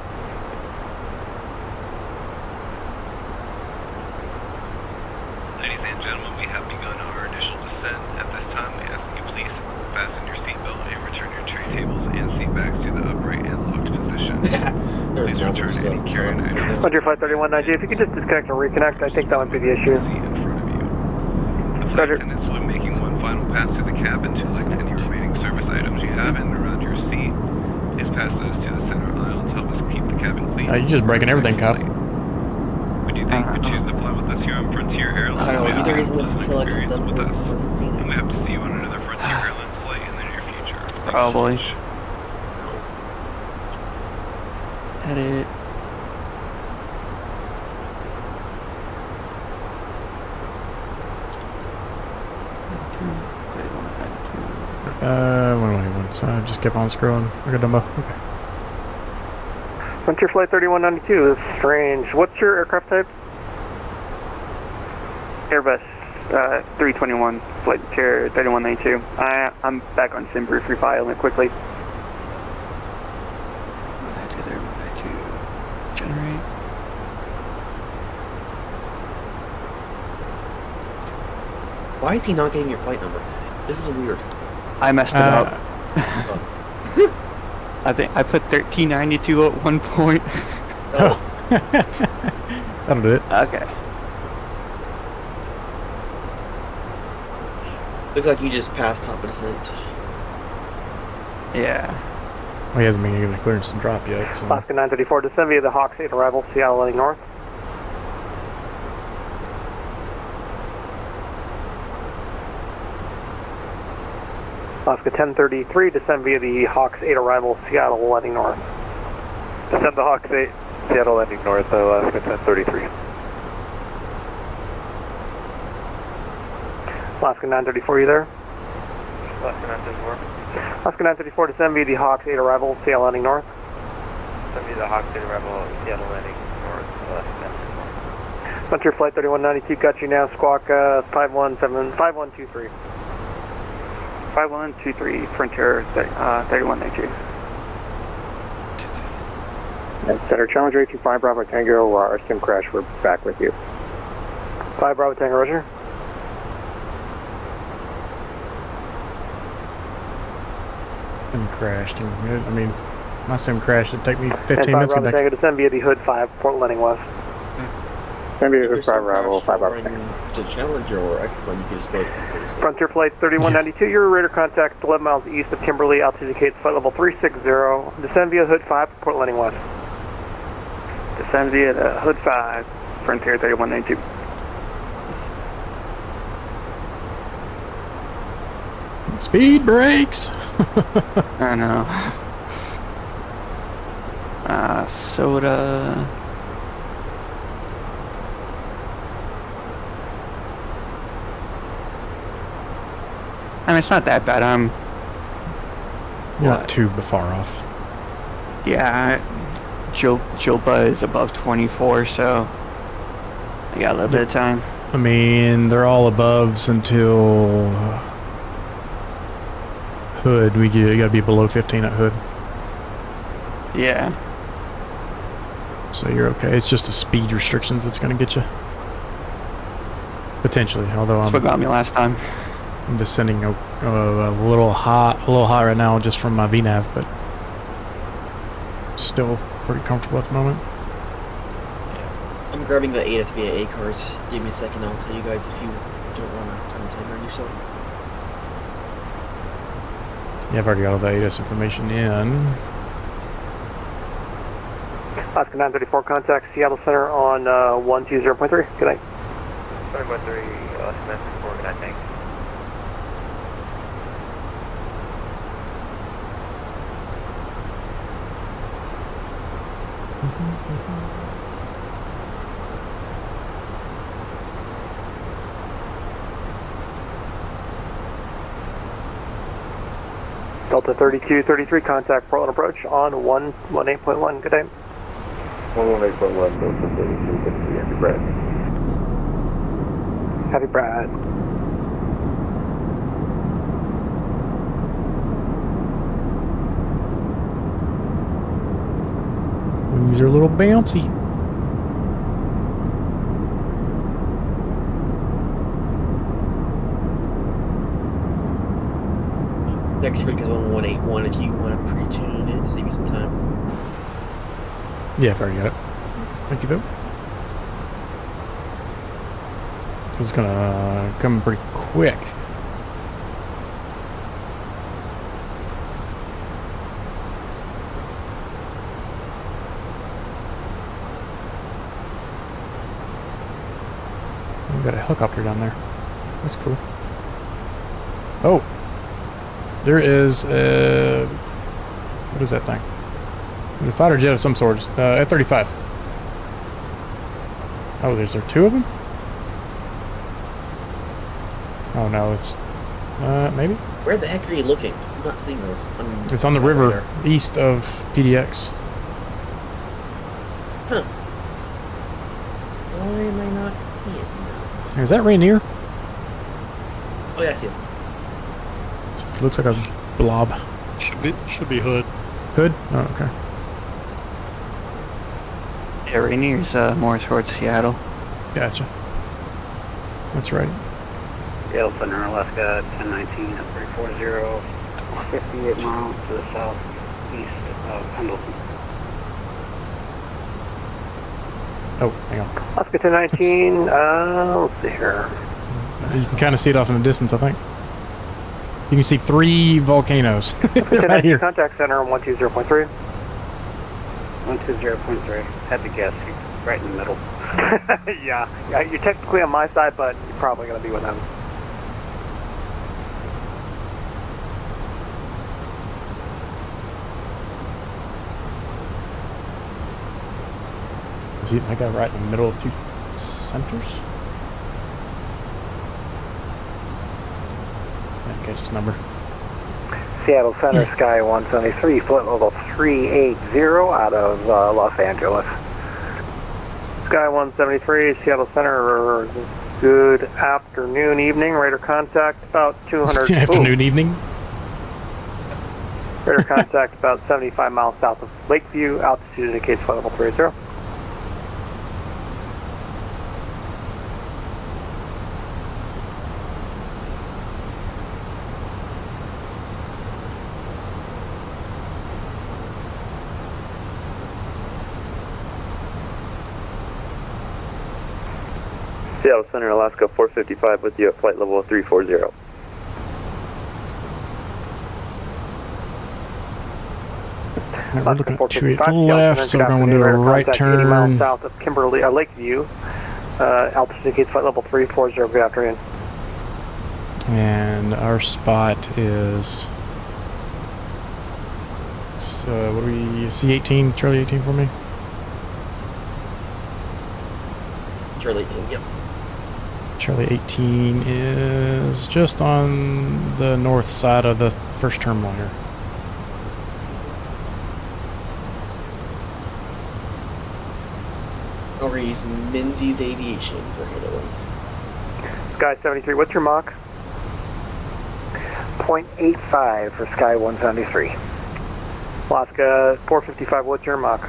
Ladies and gentlemen, we have begun our initial descent. At this time, we ask you please fasten your seatbelt and return your tray tables and seat backs to the upright and locked position. Please return any carry-on items. Frontier Flight 3192, if you could just disconnect and reconnect, I think that might be the issue. The flight attendants will be making one final pass to the cabin to collect any remaining service items you have in and around your seat. Please pass those to the center aisle to help us keep the cabin clean. You're just breaking everything, Cop. Would you think you could choose to fly with us here on Frontier Airlines? I don't know, either reason the telex doesn't work for Phoenix. And we hope to see you on another Frontier Airlines flight in the near future. Probably. Edit. So I just kept on scrolling like a dumbo. Okay. Frontier Flight 3192, that's strange. What's your aircraft type? Airbus 321, Frontier 3192. I'm back on sim brief refiling quickly. Generate. Why is he not getting your flight number? This is weird. I messed it up. I think I put 1392 at one point. Oh. That'll do it. Okay. Looks like you just passed top of descent. Yeah. Well, he hasn't been given a clearance to drop yet, so... Alaska 934, descend via the Hawks 8 arrival, Seattle heading north. Alaska 1033, descend via the Hawks 8 arrival, Seattle heading north. Descend the Hawks 8, Seattle heading north, Alaska 1033. Alaska 934, you there? Alaska 934. Alaska 934, descend via the Hawks 8 arrival, Seattle heading north. Descend via the Hawks 8 arrival, Seattle heading north, Alaska 934. Frontier Flight 3192, got you now, squawk 5123. 5123, Frontier 3192. Center Challenger 825 Bravo Tango, our sim crash, we're back with you. 5 Bravo Tango, roger. Sim crashed. I mean, my sim crashed. It'd take me 15 and 5 minutes to Bravo get back. Tango, descend via the Hood 5, port landing west. Maybe If a there's some 5 arrival, crash 5 hours. running to Challenger or X1, you can just slow to the safe state. Frontier Flight 3192, your radar contact 11 miles east of Kimberly, altitude indicates flight level 360. Descend via Hood 5, port landing 1. Descend via Hood 5, Frontier 3192. Speed brakes! I know. Soda. I mean, it's not that bad. You're not too far off. Yeah, JOTBA is above 24, so I got a little bit of time. I mean, they're all aboves until Hood. You gotta be below 15 at Hood. Yeah. So you're okay. It's just the speed restrictions that's gonna get you. Potentially, although That's what got me last time. I'm descending a little high right now just from my VNAV, but still pretty comfortable at the moment. I'm grabbing the ATIS via ACARS. Give me a second, I'll tell you guys if you don't want to spend time on yourself. Yeah, I've already got all the ATIS information in. Oscar 934, contact Seattle Center on 120.3. Good night. 20.3, Smith, 4, good night, thanks. Delta 3233, contact Portland approach on 118.1. Good day. 118.1, Delta 3233, Happy Brad. Happy Brad. Wings are a little bouncy. Next freak is on 181 if you want to pre-tune in to save you some time. Yeah, I've already got it. Thank you, though. It's gonna come pretty quick. We got a helicopter down there. That's cool. Oh! There is a... What is that thing? There's a fighter jet of some sort. F-35. Oh, there's there two of them? Oh no, it's... maybe? Where the heck are you looking? I'm not seeing those. It's on the river east of PDX. Huh. Why am I not seeing them? Is that Rainier? Oh yeah, I see it. It looks like a blob. Should be Hood. Hood? Oh, okay. Yeah, Rainier's more towards Seattle. Gotcha. That's right. Seattle Center, Alaska, 1019 at 340, 58 miles to the southeast of Pendleton. Oh, hang on. Alaska 1019, let's see here. You can kind of see it off in the distance, I think. You can see 3 volcanoes right here. Contact center on 120.3. 120.3. Had to guess. He's right in the middle. Yeah, you're technically on my side, but you're probably going to be with them. Is he that guy right in the middle of 2 centers? Can't catch his number. Seattle Center, Sky 173, flight level 380 out of Los Angeles. Sky 173, Seattle Center, good afternoon, evening, radar contact about 200... Afternoon, evening? Radar contact about 75 miles south of Lakeview, altitude indicates flight level 30. Seattle Center, Alaska 455 with you at flight level 340. We're looking at 28 left, so we're going to do a right turn. 80 miles south of Kimberly, Lakeview. Altitude indicates flight level 340. Good afternoon. And our spot is. So, what do we. C18, Charlie 18 for me? Charlie 18, yep. Charlie 18 is just on the north side of the first terminal here. We're using Menzies Aviation for handling. Sky 73, what's your Mach? 0.85 for Sky 173. Alaska 455, what's your Mach?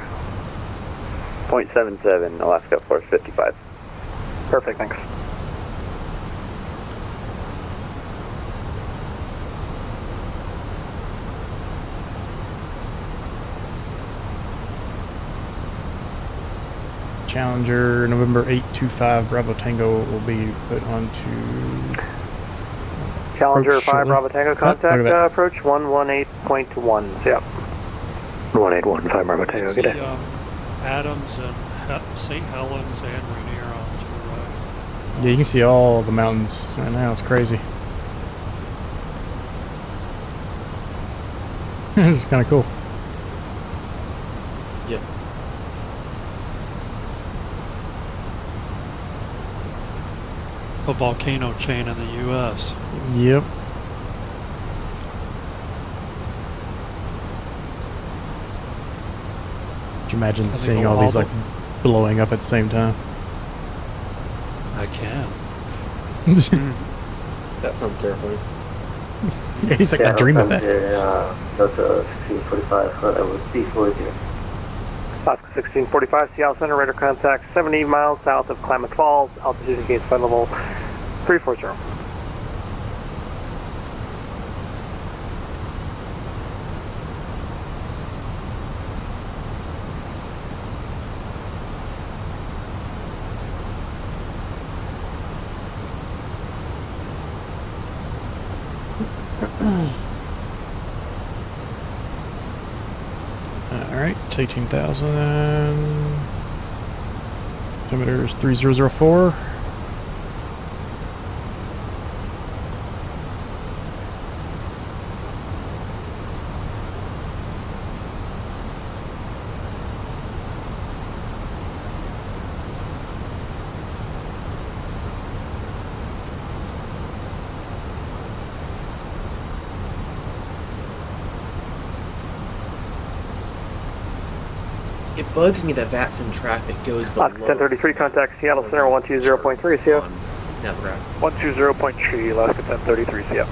0.77, Alaska 455. Perfect, thanks. Challenger November 825 Bravo Tango will be put onto Challenger 5 Bravo Tango, contact approach 118.1. Yep. 1815 Bravo Tango, good day. Adams and St. Helens and Rainier on to the right. Yeah, you can see all the mountains right now. It's crazy. This is kind of cool. Yep. A volcano chain in the U.S. Yep. Could you imagine seeing all these like blowing up at the same time? I can. That sounds terrifying. Yeah, he's like, I dream of that. Delta 1645, with C4 here. Alaska 1645, Seattle Center, radar contact 70 miles south of Klamath Falls, altitude indicates flight level 340. Alright, it's 18,000. Altimeter is 3004. It bugs me that VATSIM traffic goes below. 1033, contact Seattle Center 120.3, CF. 120.3, Alaska 1033, CF.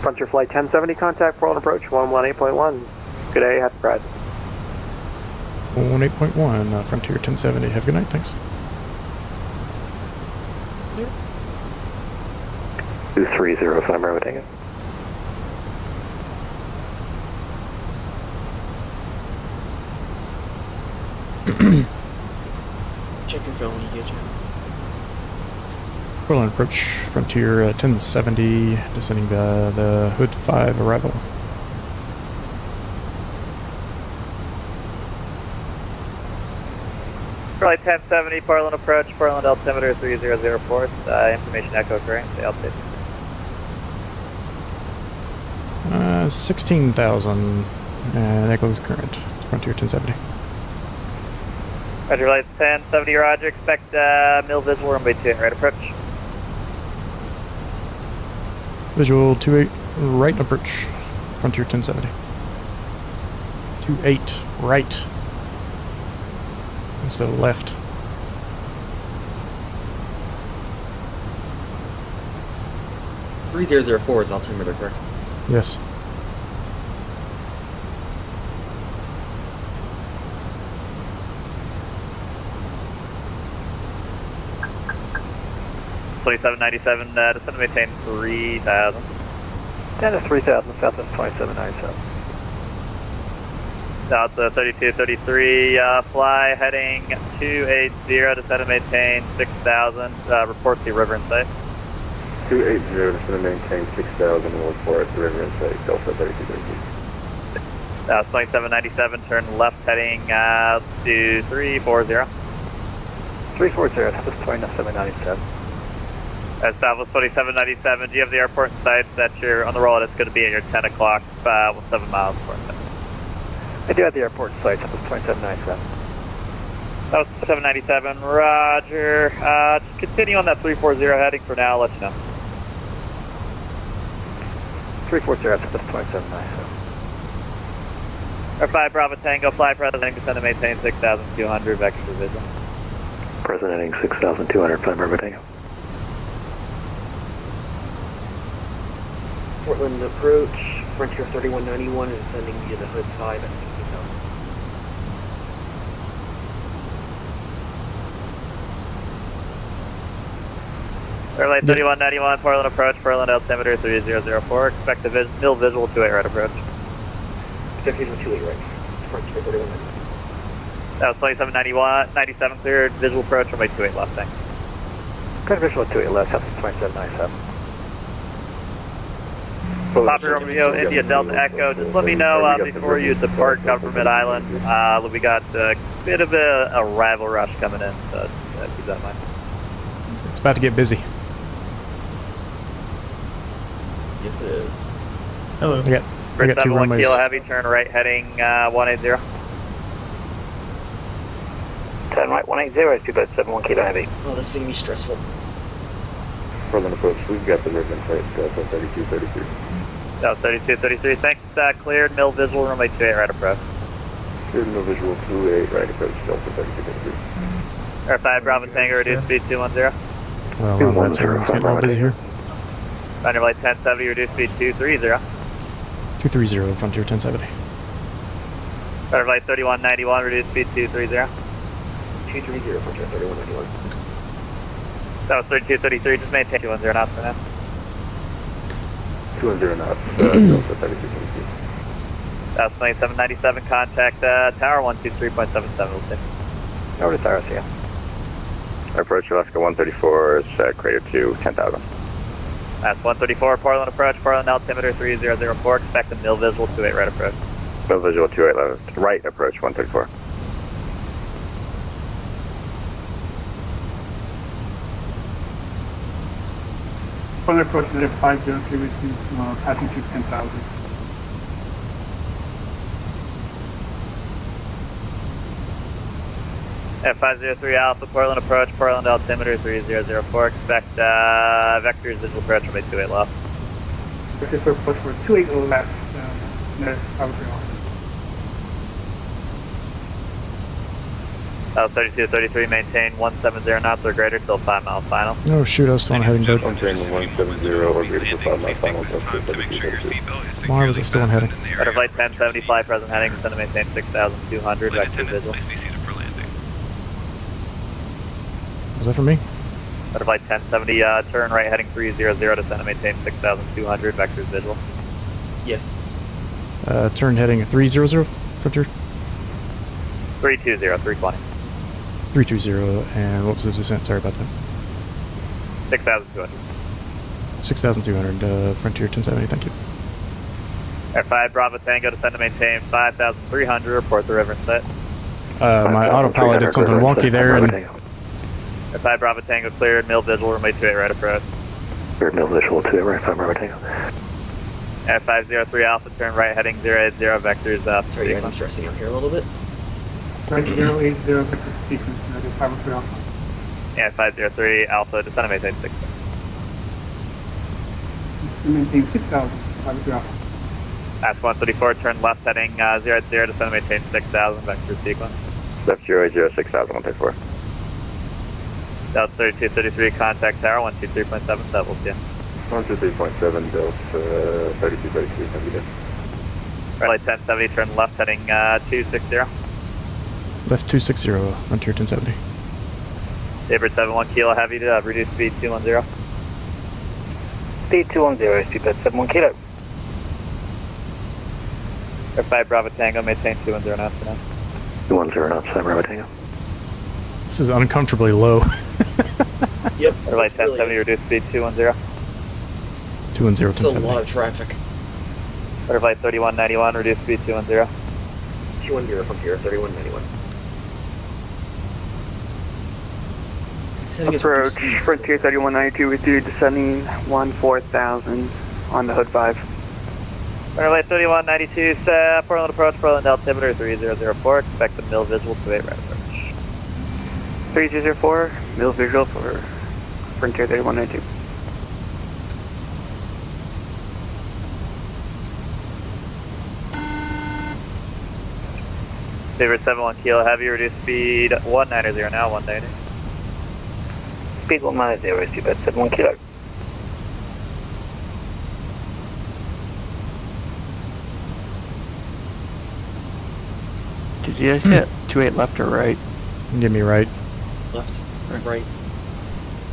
Frontier Flight 1070, contact Portland approach 118.1. Good day, happy ride. 18.1, Frontier 1070. Have a good night, thanks. 2305, Bravo Tango. Check your phone when you get a chance. Portland approach, Frontier 1070, descending the Hood 5 arrival. Flight 1070, Portland approach, Portland altimeter 3004, information echo current, stay altitude. 16,000, and echoes current, Frontier 1070. Roger, Flight 1070, roger, expect mill visual runway 2, right approach. Visual 28, right approach, Frontier 1070. 28, right. Instead of left. .3004 is altimeter, correct? Yes. .2797, descend to maintain 3,000. And it's 3,000, south is 2797. Delta 3233, fly heading 280, descend and maintain 6,000, report the river in sight. 280, descend and maintain 6,000, we'll report the river in sight, Delta 3233. 2797, turn left heading to 340. 340, that was 2797. Southwest 2797, do you have the airport in sight that you're on the roll? It's going to be at your 10 o'clock, 7 miles for it. I do have the airport in sight, that was 2797. That was 797, roger. Just continue on that 340 heading for now, I'll let you know. 340, that was 2797. Air 5 Bravo Tango, fly present, descend and maintain 6,200, vector division. Present heading 6,200, fly Bravo Tango. Portland approach, Frontier 3191 is sending via the hood 5 at 60,000. Airline 3191, Portland approach, Portland altimeter 3004, expect a mill visual 28 right approach. Expect visual 28 right, Frontier 3191. That was 2791, 97 cleared, visual approach, runway 28 left, thanks. Good visual 28 left, that was 2797. Papa Romeo, India Delta Echo, just let me know before you depart Government Island. We got a bit of a arrival rush coming in, so keep that in mind. It's about to get busy. Yes, it is. Hello. I got 2 71 runways. Kilo Heavy, turn right heading 180. 10 right, 180, speedboat 71 Kilo Heavy. Oh, this is going to be stressful. Portland approach, we've got the river in sight, Delta 3233. Delta 3233, thanks, cleared, mill visual, runway 28 right approach. Cleared mill visual 28 right approach, Delta 3233. Air 5 Bravo Tango, reduce speed 210. Well, that's everyone's getting all busy here. On your flight 1070, reduce speed 230. 230, Frontier 1070. On your flight 3191, reduce speed 230. 230, Frontier 3191. That was 3233, just maintain 210 knots for now. 210 knots, Delta 3233. That was 2797, contact tower 123.77, we'll see. Over to Cyrus, yeah. Approach Alaska 134 is crater 2, 10,000. That's 134, Portland approach, Portland altimeter 3004, expect a mill visual 28 right approach. Mill visual 28 left, right approach 134. Portland approach at 503 with passing to 10,000. F503 Alpha, Portland approach, Portland altimeter 3004, expect vectors visual approach runway 28 left. Okay, for approach for 28 left, there's 503 Alpha. That was 3233, maintain 170 knots or greater till 5 mile final. Oh shoot, I was still on heading, bud. Maintain 170 or greater till 5 mile final, Delta 3233. Why was it still on heading? Better flight 1070, fly present heading, descend to maintain 6,200, vector visual. Was that for me? Better flight 1070, turn right heading 300, descend to maintain 6,200, vectors visual. Yes. Turn heading 300, Frontier? 320, 320. 320, and what was the descent? Sorry about that. 6,200. 6,200, Frontier 1070, thank you. Air 5 Bravo Tango, descend to maintain 5,300, report the river in sight. My autopilot did something wonky there, and Air 5 Bravo Tango cleared, mill visual, runway 28 right approach. Cleared mill visual 28 right, 5 Bravo Tango. Air 503 Alpha, turn right heading 080, vectors Sorry guys, I'm stressing out here a little bit. Right, 080 vector sequence, 503 Alpha. Yeah, 503 Alpha, descend to maintain 6. Maintain 6,000, 503 Alpha. That's 134, turn left heading 080, descend to maintain 6,000, vector sequence. Left 080, 6,000, 134. That was 3233, contact tower 123.77, we'll see you. 123.7, Delta 3233, have you done? Flight 1070, turn left heading 260. left 260, Frontier 1070. Sabre 71 Kilo Heavy, reduce speed 210. Speed 210, speedboat 71 Kilo. Air 5 Bravo Tango, maintain 210 knots for now. 210 knots, Bravo Tango. This is uncomfortably low. Yep. Butterfly this really 1070, is. reduce speed 210. 210, It's a 1070. lot of traffic. Butterfly 3191, reduce speed 210. 210 Frontier 3191. Approach Frontier 3192 with you, descending 14,000 on the Hood 5. Butterfly 3192, Portland approach, Portland altimeter 3004, expect the mill visual to 8 right approach. 3004, mill visual for Frontier 3192. Saber 71 kilo heavy, reduce speed 190 now, 190. Speed 190, Saber 71 kilo. Did you guys hit 28 left or right? Give me right. Left. Right.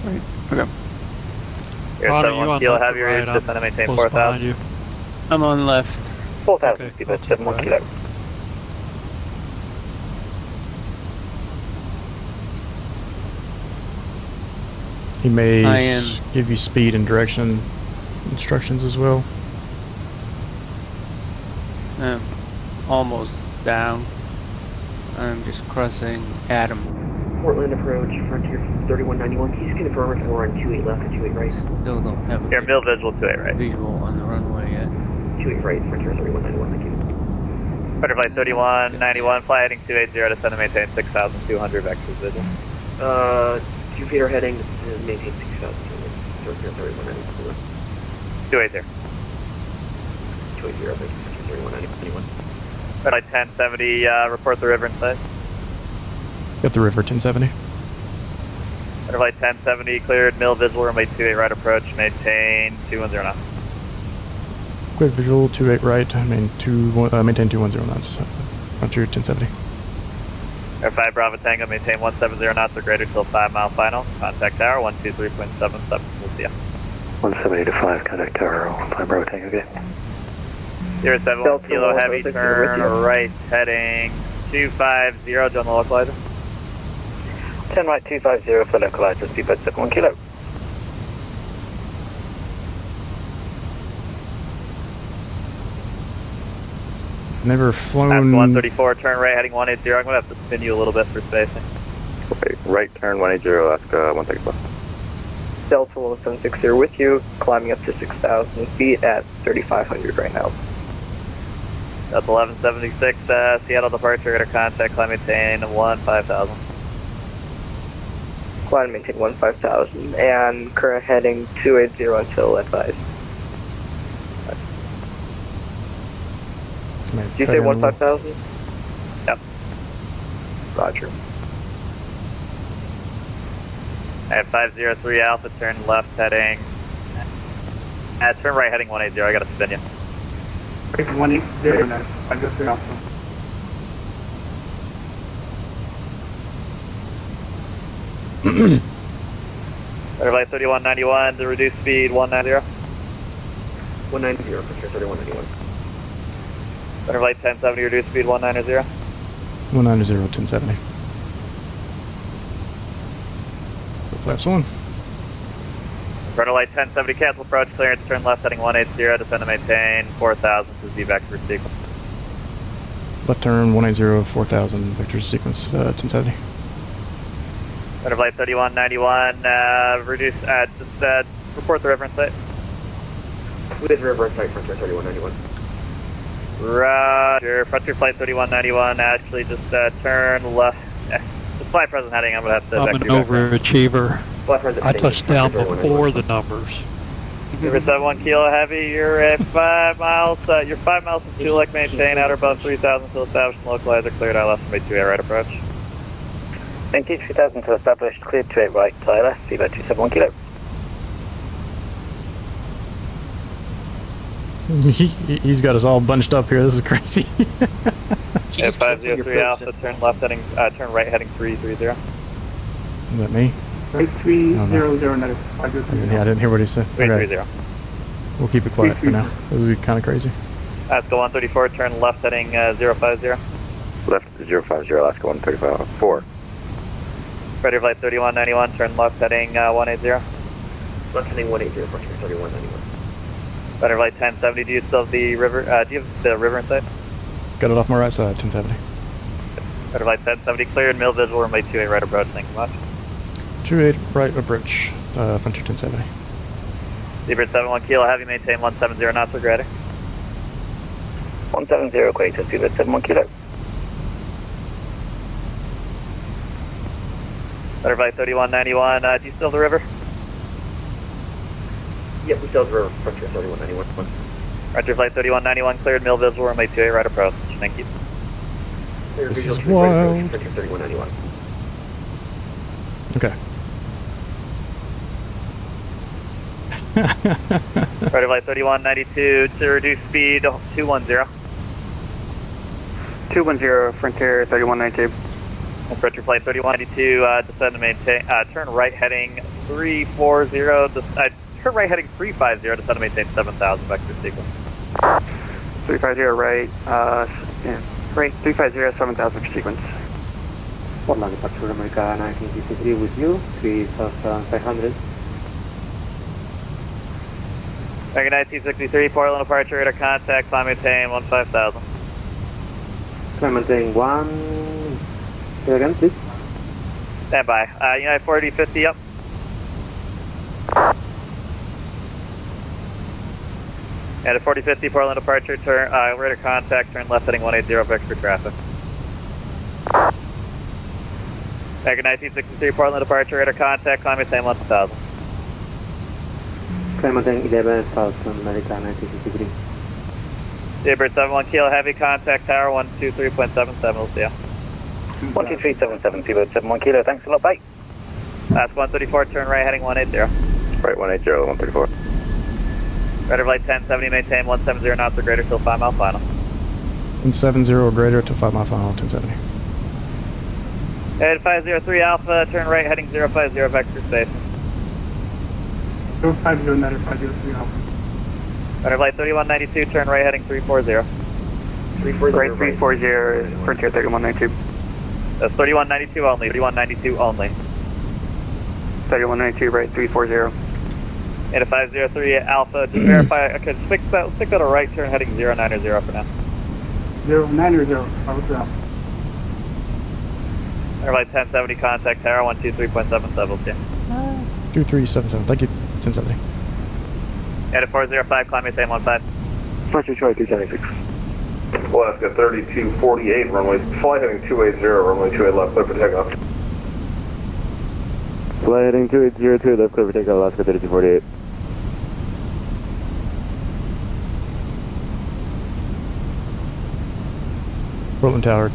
Right. Okay. Air Ronnie, 71 you on kilo left or heavy, right? just to maintain Close 4,000. behind you. I'm on left. 4,000, Okay, Saber I'll take 71 right. kilo. He may I am- give you speed and direction instructions as well. Almost down. I'm just crossing Adam. Portland approach, Frontier 3191. Can you just confirm if we're on 28 left or 28 right? Still don't have a Air mill visual to 8 right. visual on the runway yet. 28 right, Frontier 3191, thank you. Butterfly 3191, fly heading 280, descend and maintain 6,200 vectors visual. 2 feet are heading, maintain 6,000. Frontier 3191. 280. 280, thank you, Frontier 3191. Butterfly 1070, report the river in sight. Got the river 1070. Butterfly 1070, cleared, mill visual, runway 28 right approach, maintain 210 knots. Clear visual 28 right. I mean maintain 210 knots. Frontier 1070. Air 5 Bravo Tango, maintain 170 knots or greater till 5 mile final. Contact tower 123.77. We'll see ya. 170 to 5, contact tower, 5 Bravo Tango, okay. 071 kilo heavy, Delta turn with you. right heading 250, join the localizer. 10 right 250 for localizer, Saber 71 kilo. Never After flown. 134, turn right heading 180. I'm going to have to spin you a little bit for spacing. Right turn 180, Alaska 135. Delta 1760 with you, climbing up to 6,000 feet at 3,500 right now. That's 1176, Seattle departure, radar contact, climb maintain 15,000. Climb maintain 15,000 and current heading 280 until advised. Did you say 15,000? Yep. Roger. I have 503 Alpha, turn left heading. Turn right heading 180, I gotta spin you. 180, now. I just got some. Butterfly 3191, to reduce speed 190. 190, Frontier 3191. Butterfly 1070, reduce speed 190. 190 1070. Flaps on. Butterfly 1070, cancel approach clearance, turn left heading 180, descend and maintain 4,000 to Z vector sequence. Left turn 180 4000 vector sequence 1070. Butterfly 3191, reduce, just report the reference site. With river in sight, Frontier 3191. Roger, Frontier Flight 3191, actually just turn left. The flight present heading, I'm going to have to I'm an vector you back now. overachiever. Flight present I heading, touched down Frontier before 3191. the numbers. River 71 kilo heavy, you're at 5 miles, you're 5 miles from fuel lake, maintain outer above 3,000 to establish localizer, cleared out left from 2 right approach. Thank you, 3,000 to established, cleared to 8 right, Tyler, Saber 271 kilo. He's got us all bunched up here. This is crazy. Yeah, 503 Alpha, turn left heading, turn right heading 330. Is that me? Right 300, now. I just Yeah, I didn't hear what he said. Okay. 330. We'll keep it quiet for now. This is kind of crazy. Alaska 134, turn left heading 050. Left 050, Alaska 135, 4. Frontier Flight 3191, turn left heading 180. Left heading 180, Frontier 3191. Frontier Flight 1070, do you still have the river, do you have the river in sight? Got it off my right side, 1070. Frontier Flight 1070, cleared, mill visual, runway 28 right approach, thank you much. 28 right approach, Frontier 1070. Seabird 71 kilo, have you maintain 170 knots or greater. 170, equator, Seabird 71 kilo. Frontier Flight 3191, do you still have the river? Yep, we still have the river, Frontier 3191. Frontier Flight 3191, cleared, mill visual, runway 28 right approach, thank you. This is wild. Frontier 3191. Okay. Frontier Flight 3192 to reduce speed 210. 210, Frontier 3192. And Frontier Flight 3192, descend to maintain, turn right heading 340, turn right heading 350, descend to maintain 7,000 vector sequence. 350 right, right, 350, 7,000 vector sequence. One line departure America 1963 with you, 3,500. American 1963, Portland departure, radar contact, climb maintain 15,000. Climb maintain 1, say again please. Stand by. United 4050 up. And at 4050, Portland departure, turn, radar contact, turn left heading 180 for extra traffic. American 1963, Portland departure, radar contact, climb maintain 1,000. Climb maintain 11,000, America 1963. Seabird 71 kilo, heavy contact, tower 123.77, we'll see you. 12377, Seabird 71 kilo, thanks a lot, bye. Last 134, turn right heading 180. Right, 180, 134. Frontier Flight 1070, maintain 170 knots or greater till 5 mile final. 170 or greater to 5 mile final, 1070. Head 503 Alpha, turn right heading 050 vector space. 050, 503 Alpha. Frontier Flight 3192, turn right heading 340. 340, right, 340, Frontier 3192. That's 3192 only, 3192 only. 3192, right, 340. And a 503 Alpha, just verify, okay, stick that a right turn heading 090 for now. 090, 503 Alpha. Flight 1070, contact tower 123.77, see you. 2377, thank you, 1070. And a 405, climb maintain 15. Frontier Detroit 276. Alaska 3248, runway, flight heading 280, runway 28 left, clear for takeoff. Flight heading 2802, left clear for takeoff, Alaska 3248. Portland Tower,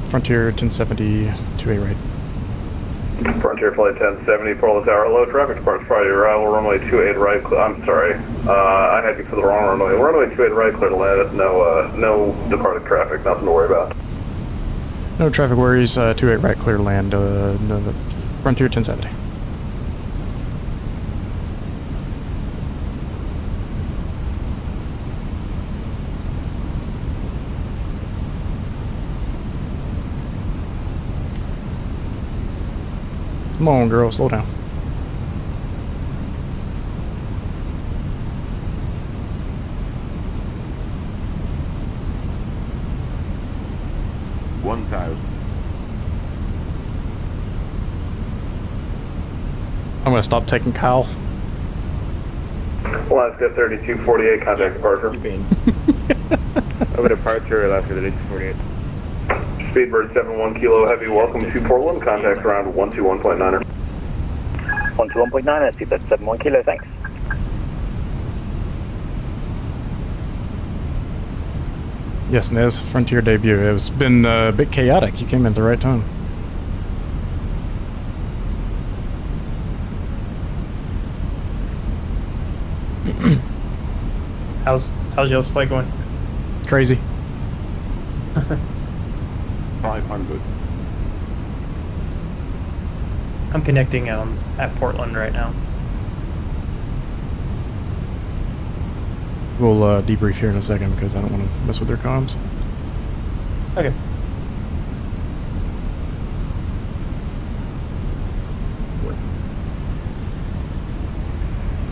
Frontier 1070, 2A right. Frontier Flight 1070, Portland Tower, low traffic departs Friday, arrival, runway 28 right, I'm sorry, I had you for the wrong runway. Runway 28 right, clear to land, no departed traffic, nothing to worry about. No traffic worries, 28 right, clear to land, no, Frontier 1070. Come on, girl, slow down. I'm gonna stop taking Kyle. Alaska 3248, contact departure. Over departure, Alaska 3248. Speedbird 71 kilo heavy, welcome to Portland, contact around 121.9er. 121.9er, Speedbird 71 kilo, thanks. Yes, Nez, Frontier debut. It's been a bit chaotic. You came in at the right time. How's y'all's flight going? Crazy. 500. I'm connecting at Portland right now. We'll debrief here in a second because I don't want to mess with their comms. Okay.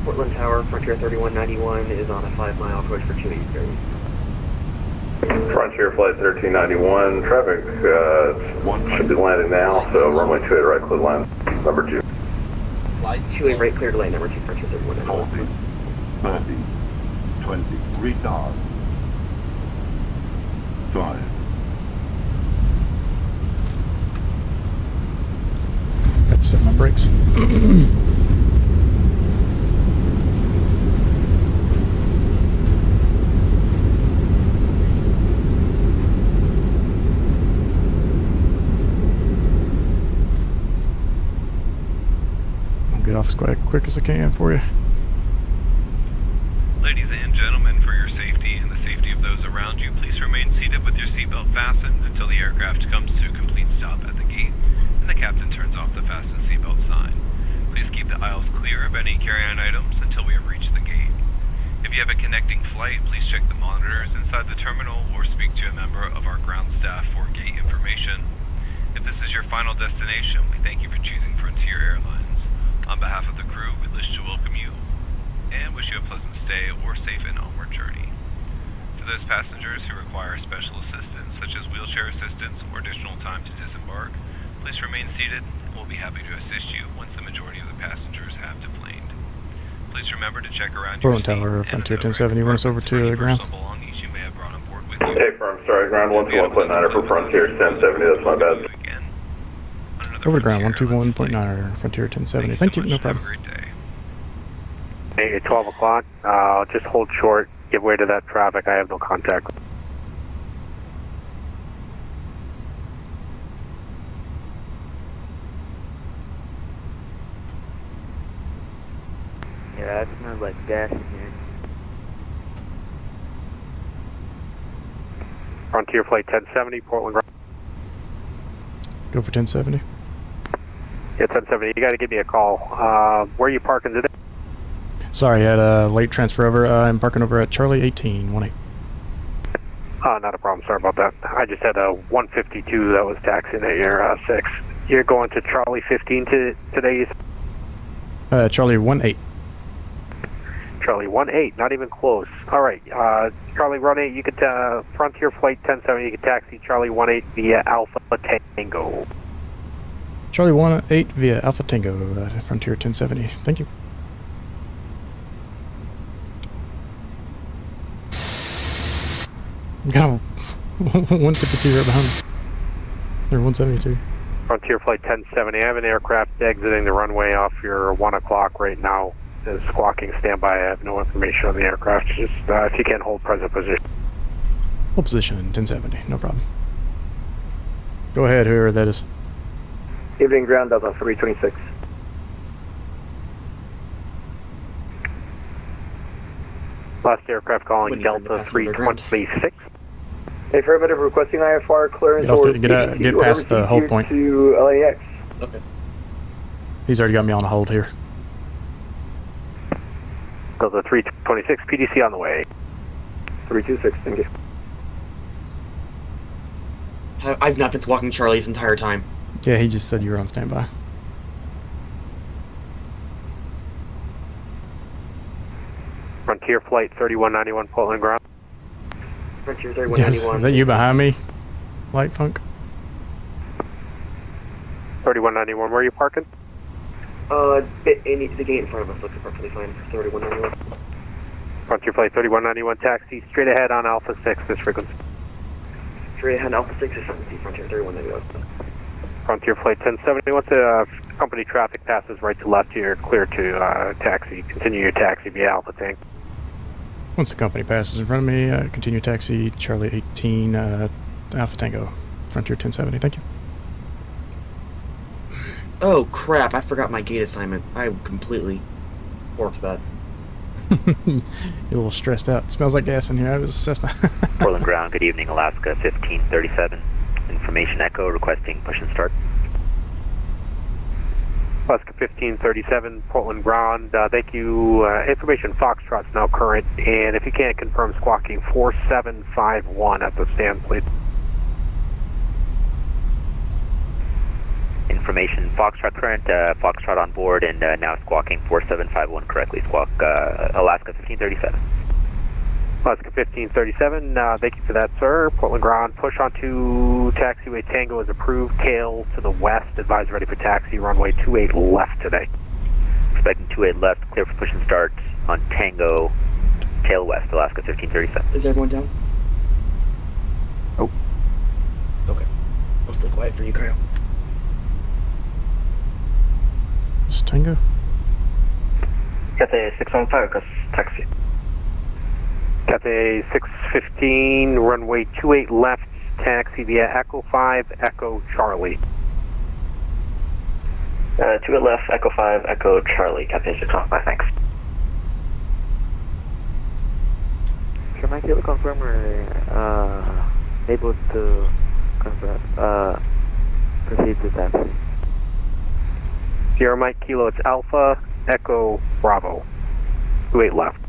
Portland Tower, Frontier 3191 is on a 5-mile approach for 283. Frontier Flight 1391, traffic should be landing now, so runway 28 right, clear line, number 2. 28 right, clear to land, number 2, Frontier 3191. 30, 20, retard. 5. Let's set my brakes. Get off as quick as I can for you. Ladies and gentlemen, for your safety and the safety of those around you, please remain seated with your seatbelt fastened until the aircraft comes to a complete stop at the gate and the captain turns off the fasten seatbelt sign. Please keep the aisles clear of any carry-on items until we have reached the gate. If you have a connecting flight, please check the monitors inside the terminal or speak to a member of our ground staff for gate information. If this is your final destination, we thank you for choosing Frontier Airlines. On behalf of the crew, we wish to welcome you and wish you a pleasant stay or safe and onward journey. For those passengers who require special assistance, such as wheelchair assistance or additional time to disembark, please remain seated and we'll be happy to assist you once the majority of the passengers have deplaned. Please remember to check around your Portland Tower, Frontier 1070, run us over to the ground. Hey, firm, sorry, ground 121.9 for Frontier 1070, that's my bad. Over to ground 121.9 Frontier 1070. Thank you, no problem. Hey, 12 o'clock. Just hold short, give way to that traffic. I have no contact. Yeah, that smells like gas in here. Frontier Flight 1070, Portland ground. Go for 1070. Yeah, 1070. You got to give me a call. Where are you parking today? Sorry, I had a late transfer over. I'm parking over at Charlie 1818. Not a problem. Sorry about that. I just had a 152 that was taxiing at your 6. You're going to Charlie 15 today? Charlie 18. Charlie 18. Not even close. All right. Charlie 18. You could Frontier Flight 1070. You could taxi Charlie 18 via Alpha Tango. Charlie 18 via Alpha Tango, Frontier 1070. Thank you. Got a 152 right behind me. Or 172. Frontier Flight 1070. I have an aircraft exiting the runway off your 1 o'clock right now. It's squawking standby. I have no information on the aircraft. Just if you can hold present position. Hold position 1070. No problem. Go ahead, whoever that is. Evening ground, Delta 326. Last aircraft calling Delta 326. Affirmative, requesting IFR clearance get past the hold point. To LAX. Okay. He's already got me on a hold here. Delta 326, PDC on the way. 326, thank you. I've not been squawking Charlie this entire time. Yeah, he just said you were on standby. Frontier Flight 3191, Portland ground. Frontier 3191. Yes, is that you behind me, Light Funk? 3191, where are you parking? The gate in front of us looks perfectly fine for 3191. Frontier Flight 3191, taxi straight ahead on Alpha 6, this frequency. Straight ahead, Alpha 6 is 70, Frontier 3191. Frontier Flight 1070, once the company traffic passes right to left, you're clear to taxi. Continue your taxi via Alpha Tank. Once the company passes in front of me, continue taxi Charlie 18 Alpha Tango, Frontier 1070. Thank you. Oh crap, I forgot my gate assignment. I completely forked that. You're a little stressed out. It smells like gas in here. I was Cessna. Portland ground, good evening, Alaska 1537. Information Echo requesting push and start. Alaska 1537, Portland ground. Thank you. Information Foxtrot's now current, and if you can't confirm squawking 4751 at the stand, please. Information Foxtrot current, Foxtrot on board, and now squawking 4751 correctly. Squawk Alaska 1537. Alaska 1537, thank you for that, sir. Portland ground, push onto taxiway Tango is approved. Tail to the west, advise ready for taxi, runway 28 left today. Expecting 28 left, clear for push and start on Tango, tail west, Alaska 1537. Is everyone down? Oh. Okay. I'll stay quiet for you, Kyle. It's Tango. Cathay 615, request taxi. Cathay 615, runway 28 left, taxi via Echo 5, Echo Charlie. 28 left, Echo 5, Echo Charlie, Cathay 615, thanks. Sure, Mike, you'll confirm we're able to proceed with that. Sierra Mike Kilo, it's Alpha, Echo Bravo, 28 left.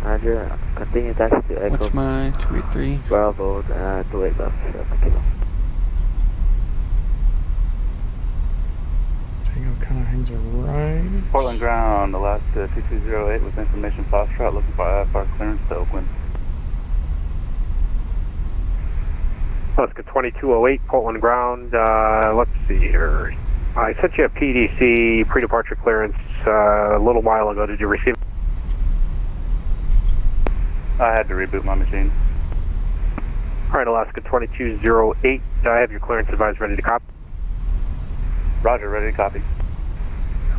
Roger, continue taxi to Echo. What's my 283? Bravo, 28 left, Kilo. Tango kind of hangs right. Portland ground, Alaska 2208 with information Foxtrot, looking for IFR clearance to Oakland. Alaska 2208, Portland ground, let's see here. I sent you a PDC, pre-departure clearance, a little while ago. Did you receive it? I had to reboot my machine. Alright, Alaska 2208, I have your clearance advised, ready to copy. Roger, ready to copy.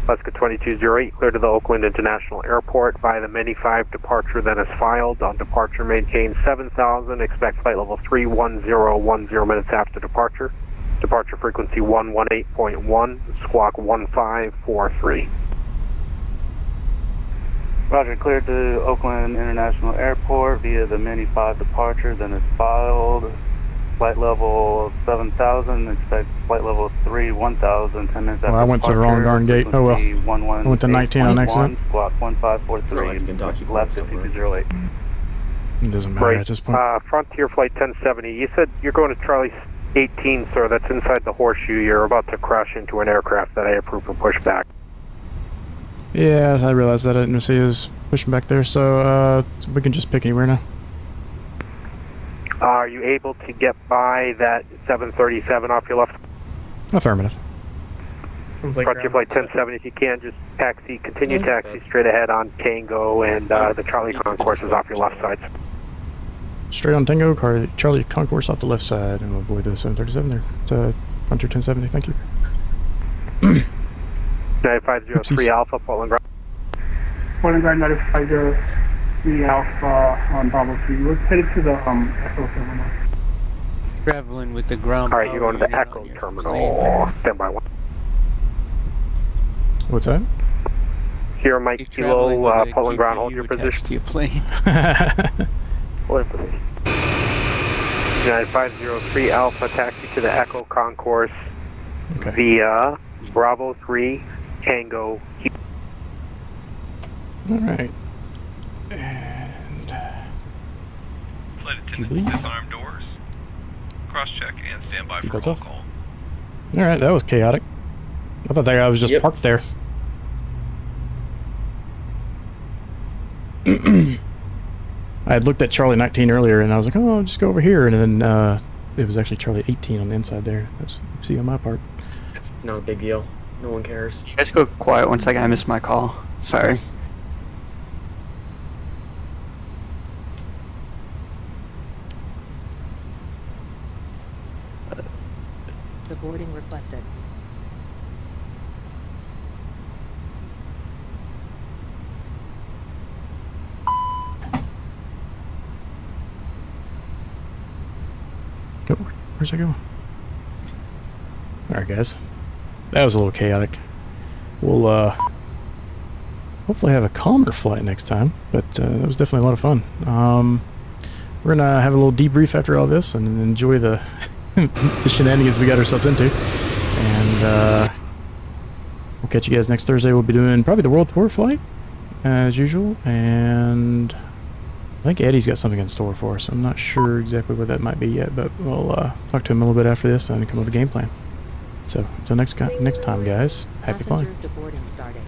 Alaska 2208, clear to the Oakland International Airport via the Mini 5 departure that is filed. On departure, maintain 7,000, expect flight level 31010 minutes after departure. Departure frequency 118.1, squawk 1543. Roger, cleared to Oakland International Airport via the Mini 5 departure, then it's filed. Flight level 7,000, expect flight level 1000, 10 minutes after Well, I went to the wrong darn gate. Oh well. I went to 19 on accident. Squawk 1543, left 5208. It doesn't matter at this point. Frontier Flight 1070, you said you're going to Charlie 18, sir. That's inside the horseshoe. You're about to crash into an aircraft that I approve for pushback. Yeah, I realized that. I didn't see us pushing back there, so we can just pick anywhere now. Are you able to get by that 737 off your left? Affirmative. Frontier Flight 1070, if you can, just taxi, continue taxi straight ahead on Tango, and the Charlie Concourse is off your left side. Straight on Tango, Charlie Concourse off the left side, and we'll avoid the 737 there. To Frontier 1070, thank you. 9503 Alpha, Portland ground. Portland ground 9503 Alpha on Bravo 3. We're headed to the Echo terminal. Traveling with the ground. Alright, you're going to the Echo terminal. Stand by one. What's that? Sierra Mike Kilo, Portland ground, hold your position. To your plane. Hold your position. 9503 Alpha, taxi to the Echo Concourse via Bravo 3 Tango. Alright. And flight attendant, disarm doors. Cross check and stand by for roll call. Alright, that was chaotic. I thought that guy was just parked there. I had looked at Charlie 19 earlier and I was like, oh, I'll just go over here. And then it was actually Charlie 18 on the inside there. That's see on my part. It's not a big deal. No one cares. You guys go quiet 1 second. I missed my call. Sorry. The boarding requested. Oh, where's it going? Alright guys, that was a little chaotic. We'll hopefully have a calmer flight next time, but that was definitely a lot of fun. We're gonna have a little debrief after all this and enjoy the, the shenanigans we got ourselves into, and we'll catch you guys next Thursday. We'll be doing probably the World Tour flight, as usual, and I think Eddie's got something in store for us. I'm not sure exactly what that might be yet, but we'll talk to him a little bit after this and come up with a game plan. So, until next time, guys, happy flying. Passengers to boarding starting.